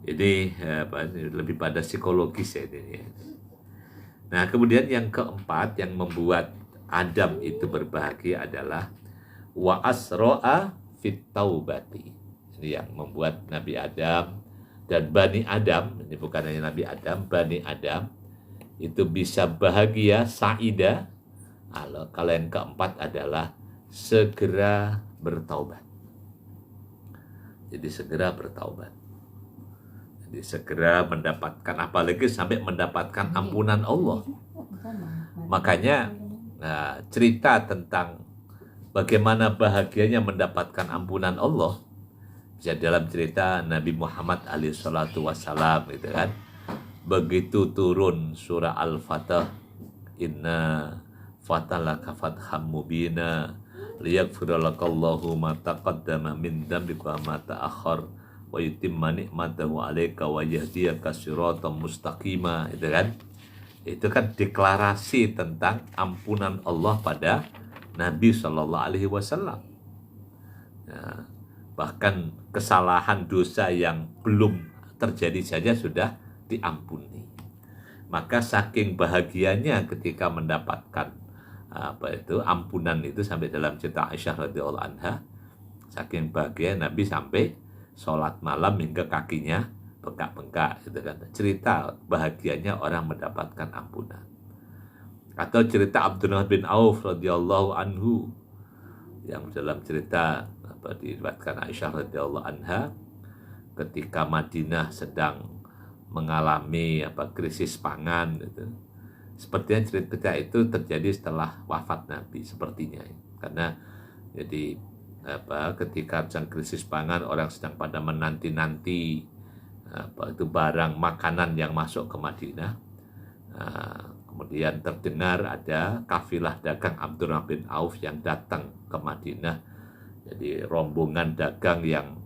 Ini lebih pada psikologis ya ini. Nah, kemudian yang keempat yang membuat Adam itu berbahagia adalah wa asro'a fit taubati. Ini yang membuat Nabi Adam dan Bani Adam, ini bukan hanya Nabi Adam, Bani Adam itu bisa bahagia, sa'idah. Kalau yang keempat adalah segera bertaubat. Jadi segera bertaubat. Jadi segera mendapatkan, apalagi sampai mendapatkan ampunan Allah. Makanya cerita tentang bagaimana bahagianya mendapatkan ampunan Allah bisa dalam cerita Nabi Muhammad SAW gitu kan. Begitu turun surah Al-Fatah, inna fatalaka fatham mubina liyaghfiralakallahu ma taqaddama min dzambika wa ma ta'akhkhar wa yutimma ni'matahu 'alaika wa yahdiyaka siratan mustaqima, itu kan. Itu kan deklarasi tentang ampunan Allah pada Nabi Shallallahu Alaihi Wasallam. Ya, bahkan kesalahan dosa yang belum terjadi saja sudah diampuni. Maka saking bahagianya ketika mendapatkan ampunan itu, sampai dalam cerita Aisyah radhiyallahu anha, saking bahagia Nabi sampai sholat malam hingga kakinya bengkak-bengkak, gitu kan. Cerita bahagianya orang mendapatkan ampunan. Atau cerita Abdurrahman bin Auf radhiyallahu anhu, yang dalam cerita diriwayatkan Aisyah radhiyallahu anha, ketika Madinah sedang mengalami krisis pangan gitu. Sepertinya cerita itu terjadi setelah wafat Nabi sepertinya. Karena jadi ketika sedang krisis pangan, orang sedang pada menanti-nanti itu barang makanan yang masuk ke Madinah. Kemudian terdengar ada kafilah dagang Abdurrahman bin Auf yang datang ke Madinah. Jadi rombongan dagang yang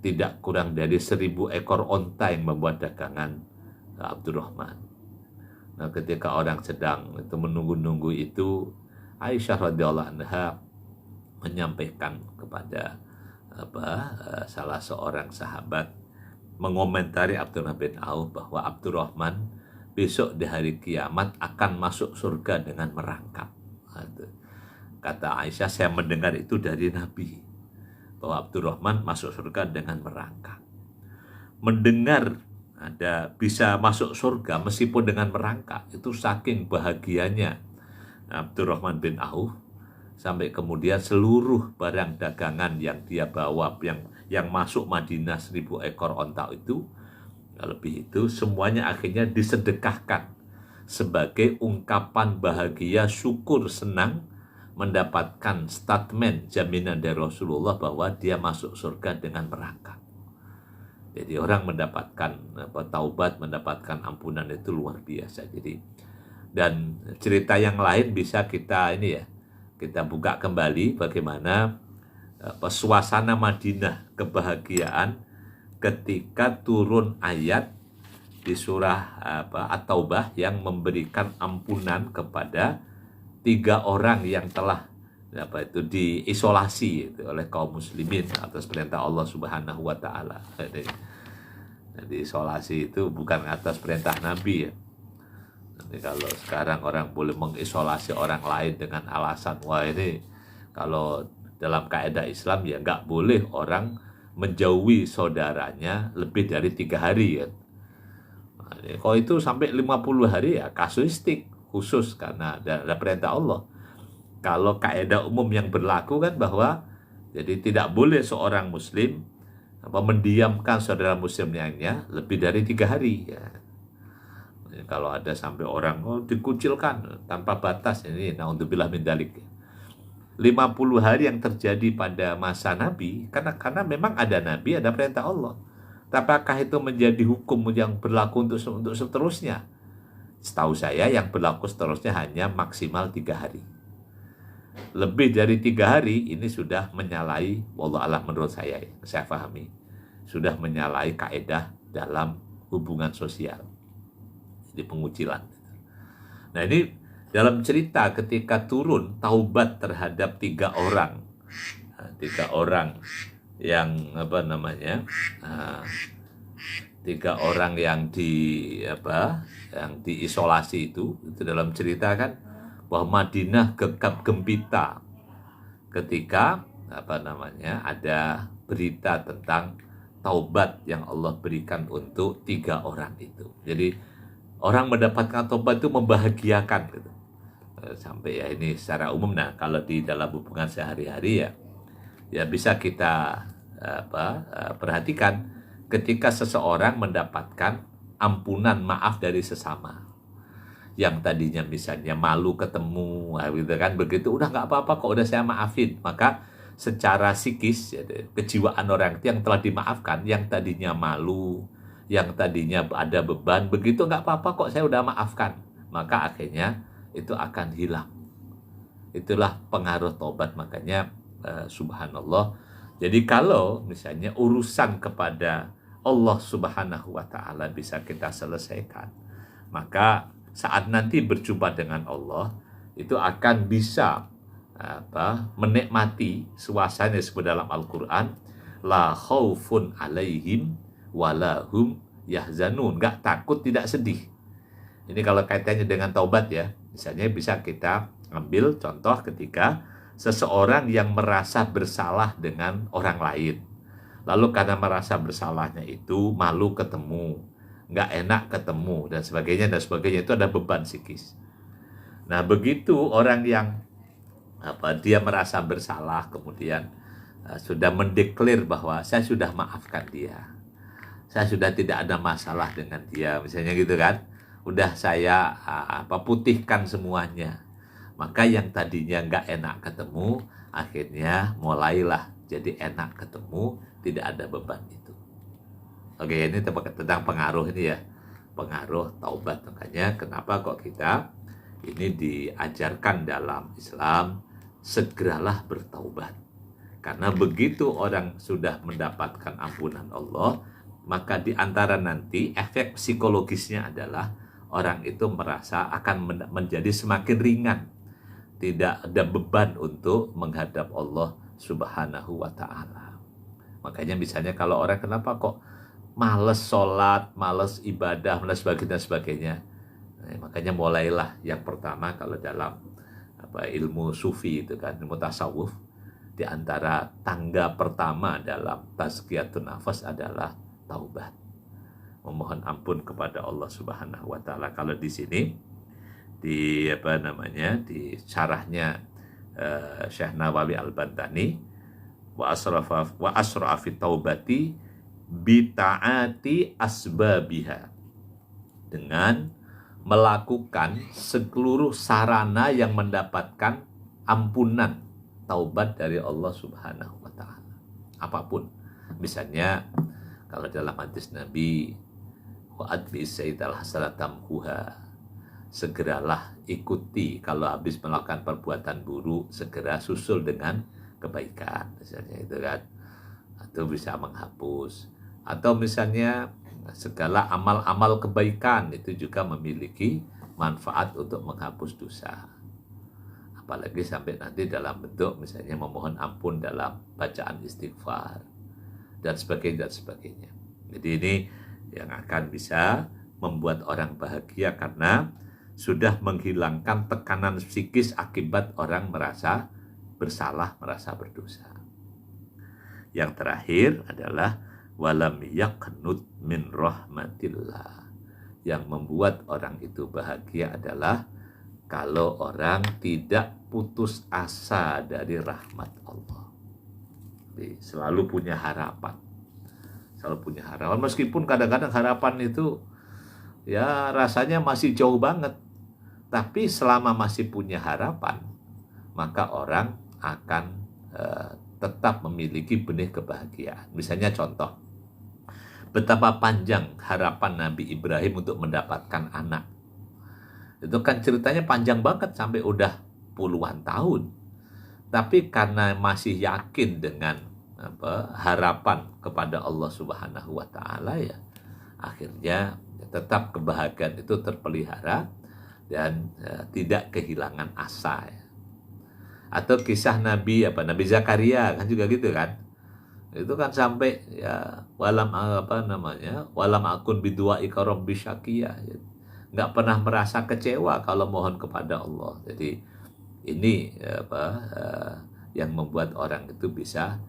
tidak kurang dari 1.000 ekor onta yang membuat dagangan Abdurrahman. Nah, ketika orang sedang itu menunggu-nunggu itu, Aisyah radhiyallahu anha menyampaikan kepada salah seorang sahabat, mengomentari Abdurrahman bin Auf bahwa Abdurrahman besok di hari kiamat akan masuk surga dengan merangkak. Kata Aisyah, saya mendengar itu dari Nabi, bahwa Abdurrahman masuk surga dengan merangkak. Mendengar ada bisa masuk surga meskipun dengan merangkak, itu saking bahagianya Abdurrahman bin Auf, sampai kemudian seluruh barang dagangan yang dia bawa, yang masuk Madinah 1.000 ekor onta itu, lebih itu, semuanya akhirnya disedekahkan sebagai ungkapan bahagia, syukur, senang mendapatkan statement jaminan dari Rasulullah bahwa dia masuk surga dengan merangkak. Jadi orang mendapatkan taubat, mendapatkan ampunan itu luar biasa. Jadi, dan cerita yang lain bisa kita kita buka kembali bagaimana suasana Madinah kebahagiaan ketika turun ayat di surah At-Taubah yang memberikan ampunan kepada 3 orang yang telah diisolasi oleh kaum muslimin atas perintah Allah Subhanahu wa taala. Jadi isolasi itu bukan atas perintah Nabi ya. Nanti kalau sekarang orang boleh mengisolasi orang lain dengan alasan, wah ini kalau dalam kaidah Islam ya nggak boleh orang menjauhi saudaranya lebih dari 3 hari ya. Nah, kalau itu sampai 50 hari ya kasuistik khusus karena ada perintah Allah. Kalau kaidah umum yang berlaku kan bahwa jadi tidak boleh seorang muslim mendiamkan saudara muslim lainnya lebih dari 3 hari ya. Kalau ada sampai orang dikucilkan tanpa batas, ini naudzubillah min dzalik. 50 hari yang terjadi pada masa Nabi karena memang ada Nabi, ada perintah Allah. Tapi apakah itu menjadi hukum yang berlaku untuk seterusnya? Setahu saya yang berlaku seterusnya hanya maksimal 3 hari. Lebih dari 3 hari ini sudah menyalahi, wallahu a'lam menurut saya pahami, sudah menyalahi kaidah dalam hubungan sosial. Jadi pengucilan. Nah ini dalam cerita ketika turun taubat terhadap 3 orang. 3 orang yang 3 orang yang yang diisolasi itu dalam cerita kan bahwa Madinah gegap gempita ketika ada berita tentang taubat yang Allah berikan untuk 3 orang itu. Jadi orang mendapatkan taubat itu membahagiakan gitu. Sampai ya ini secara umum. Nah kalau di dalam hubungan sehari-hari ya bisa kita perhatikan ketika seseorang mendapatkan ampunan maaf dari sesama, yang tadinya misalnya malu ketemu, gitu kan, begitu udah nggak apa-apa kok, udah saya maafin, maka secara psikis ya, kejiwaan orang itu yang telah dimaafkan, yang tadinya malu, yang tadinya ada beban, begitu nggak apa-apa kok, saya udah maafkan, maka akhirnya itu akan hilang. Itulah pengaruh taubat. Makanya subhanallah, jadi kalau misalnya urusan kepada Allah subhanahu wa ta'ala bisa kita selesaikan, maka saat nanti berjumpa dengan Allah itu akan bisa menikmati suasana yang disebut dalam Al-Quran, la khaufun alaihim walahum yahzanun, nggak takut, tidak sedih. Ini kalau kaitannya dengan taubat ya, misalnya bisa kita ambil contoh ketika seseorang yang merasa bersalah dengan orang lain, lalu karena merasa bersalahnya itu malu ketemu, nggak enak ketemu, dan sebagainya, itu ada beban psikis. Nah begitu orang yang dia merasa bersalah, kemudian sudah mendeklar bahwa saya sudah maafkan dia, saya sudah tidak ada masalah dengan dia, misalnya gitu kan, udah saya putihkan semuanya, maka yang tadinya nggak enak ketemu akhirnya mulailah jadi enak ketemu, tidak ada beban itu. Oke, ini tentang pengaruh ini ya, pengaruh taubat. Makanya kenapa kok kita ini diajarkan dalam Islam, segeralah bertaubat. Karena begitu orang sudah mendapatkan ampunan Allah, maka di antara nanti efek psikologisnya adalah orang itu merasa akan menjadi semakin ringan, tidak ada beban untuk menghadap Allah subhanahu wa ta'ala. Makanya misalnya kalau orang kenapa kok males sholat, males ibadah, males sebagainya. Nah, makanya mulailah yang pertama kalau dalam ilmu sufi itu kan, ilmu tasawuf, di antara tangga pertama dalam tazkiyatun nafas adalah taubat, memohon ampun kepada Allah subhanahu wa ta'ala. Kalau di sini di di syarahnya Syekh Nawawi Al-Bantani, wa asra'a fi taubati bita'ati asbabiha, dengan melakukan seluruh sarana yang mendapatkan ampunan taubat dari Allah subhanahu wa ta'ala, apapun. Misalnya kalau dalam hadis Nabi, wa adbi sayyidal hasanatamhuha, segeralah ikuti, kalau habis melakukan perbuatan buruk segera susul dengan kebaikan, misalnya itu kan, atau bisa menghapus, atau misalnya segala amal-amal kebaikan itu juga memiliki manfaat untuk menghapus dosa, apalagi sampai nanti dalam bentuk misalnya memohon ampun dalam bacaan istighfar dan sebagainya. Jadi ini yang akan bisa membuat orang bahagia karena sudah menghilangkan tekanan psikis akibat orang merasa bersalah, merasa berdosa. Yang terakhir adalah walam yaqnut min rahmatillah. Yang membuat orang itu bahagia adalah kalau orang tidak putus asa dari rahmat Allah. Jadi, selalu punya harapan. Selalu punya harapan, meskipun kadang-kadang harapan itu ya rasanya masih jauh banget. Tapi selama masih punya harapan, maka orang akan tetap memiliki benih kebahagiaan. Misalnya contoh, betapa panjang harapan Nabi Ibrahim untuk mendapatkan anak. Itu kan ceritanya panjang banget, sampai udah puluhan tahun. Tapi karena masih yakin dengan harapan kepada Allah subhanahu wa ta'ala, ya akhirnya tetap kebahagiaan itu terpelihara dan tidak kehilangan asa ya. Atau kisah Nabi Zakaria kan juga gitu kan, itu kan sampai ya walam akun bidu'aika rabbi syaqiyya, nggak pernah merasa kecewa kalau mohon kepada Allah. Jadi ini yang membuat orang itu bisa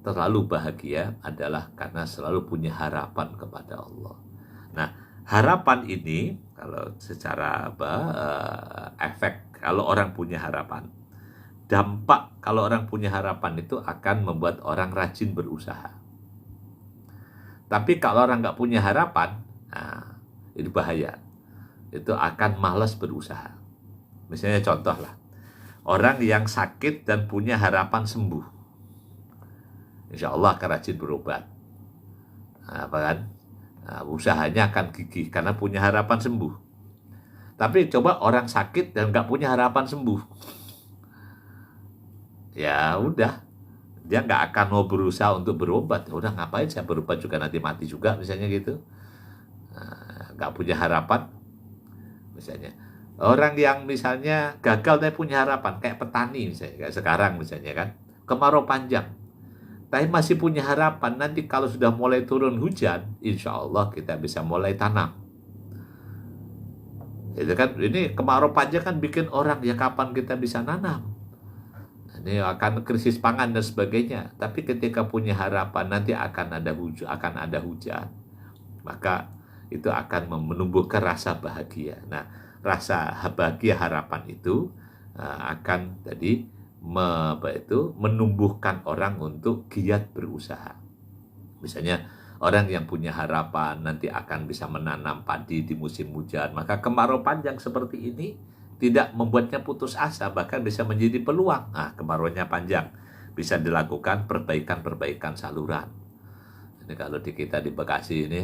terlalu bahagia adalah karena selalu punya harapan kepada Allah. Nah, harapan ini kalau secara efek, kalau orang punya harapan, dampak kalau orang punya harapan itu akan membuat orang rajin berusaha. Tapi kalau orang nggak punya harapan, nah, itu bahaya. Itu akan malas berusaha. Misalnya contoh lah, orang yang sakit dan punya harapan sembuh, insya Allah akan rajin berobat. Nah, apa kan? Nah, usahanya akan gigih karena punya harapan sembuh. Tapi coba orang sakit dan nggak punya harapan sembuh, ya udah, dia nggak akan mau berusaha untuk berobat. Ya udah, ngapain saya berobat juga nanti mati juga, misalnya gitu. Nah, nggak punya harapan, misalnya. Orang yang misalnya gagal tapi punya harapan, kayak petani misalnya, kayak sekarang misalnya kan, kemarau panjang, tapi masih punya harapan nanti kalau sudah mulai turun hujan, insya Allah kita bisa mulai tanam. Itu kan, ini kemarau panjang kan bikin orang, ya kapan kita bisa nanam? Ini akan krisis pangan dan sebagainya. Tapi ketika punya harapan nanti akan ada hujan, maka itu akan menumbuhkan rasa bahagia. Nah, rasa bahagia harapan itu akan tadi menumbuhkan orang untuk giat berusaha. Misalnya orang yang punya harapan nanti akan bisa menanam padi di musim hujan, maka kemarau panjang seperti ini tidak membuatnya putus asa, bahkan bisa menjadi peluang. Nah, kemaraunya panjang, bisa dilakukan perbaikan-perbaikan saluran. Ini kalau di kita di Bekasi ini,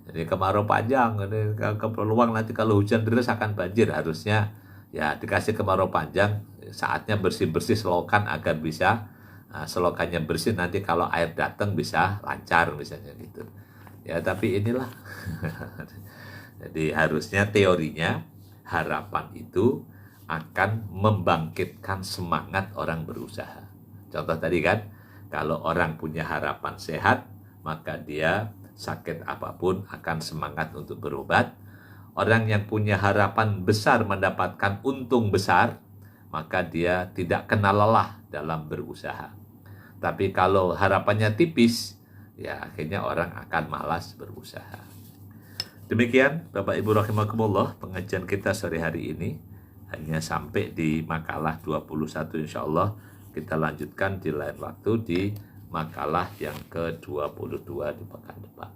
ini kemarau panjang, ini peluang nanti kalau hujan deras akan banjir. Harusnya ya dikasih kemarau panjang, saatnya bersih-bersih selokan agar bisa selokannya bersih, nanti kalau air datang bisa lancar misalnya gitu. Ya tapi inilah. Jadi harusnya teorinya harapan itu akan membangkitkan semangat orang berusaha. Contoh tadi kan, kalau orang punya harapan sehat, maka dia sakit apapun akan semangat untuk berobat. Orang yang punya harapan besar mendapatkan untung besar, maka dia tidak kenal lelah dalam berusaha. Tapi kalau harapannya tipis, ya akhirnya orang akan malas berusaha. Demikian Bapak Ibu rahimakumullah, pengajian kita sore hari ini hanya sampai di makalah 21. Insya Allah kita lanjutkan di lain waktu di makalah yang ke-22 di pekan depan.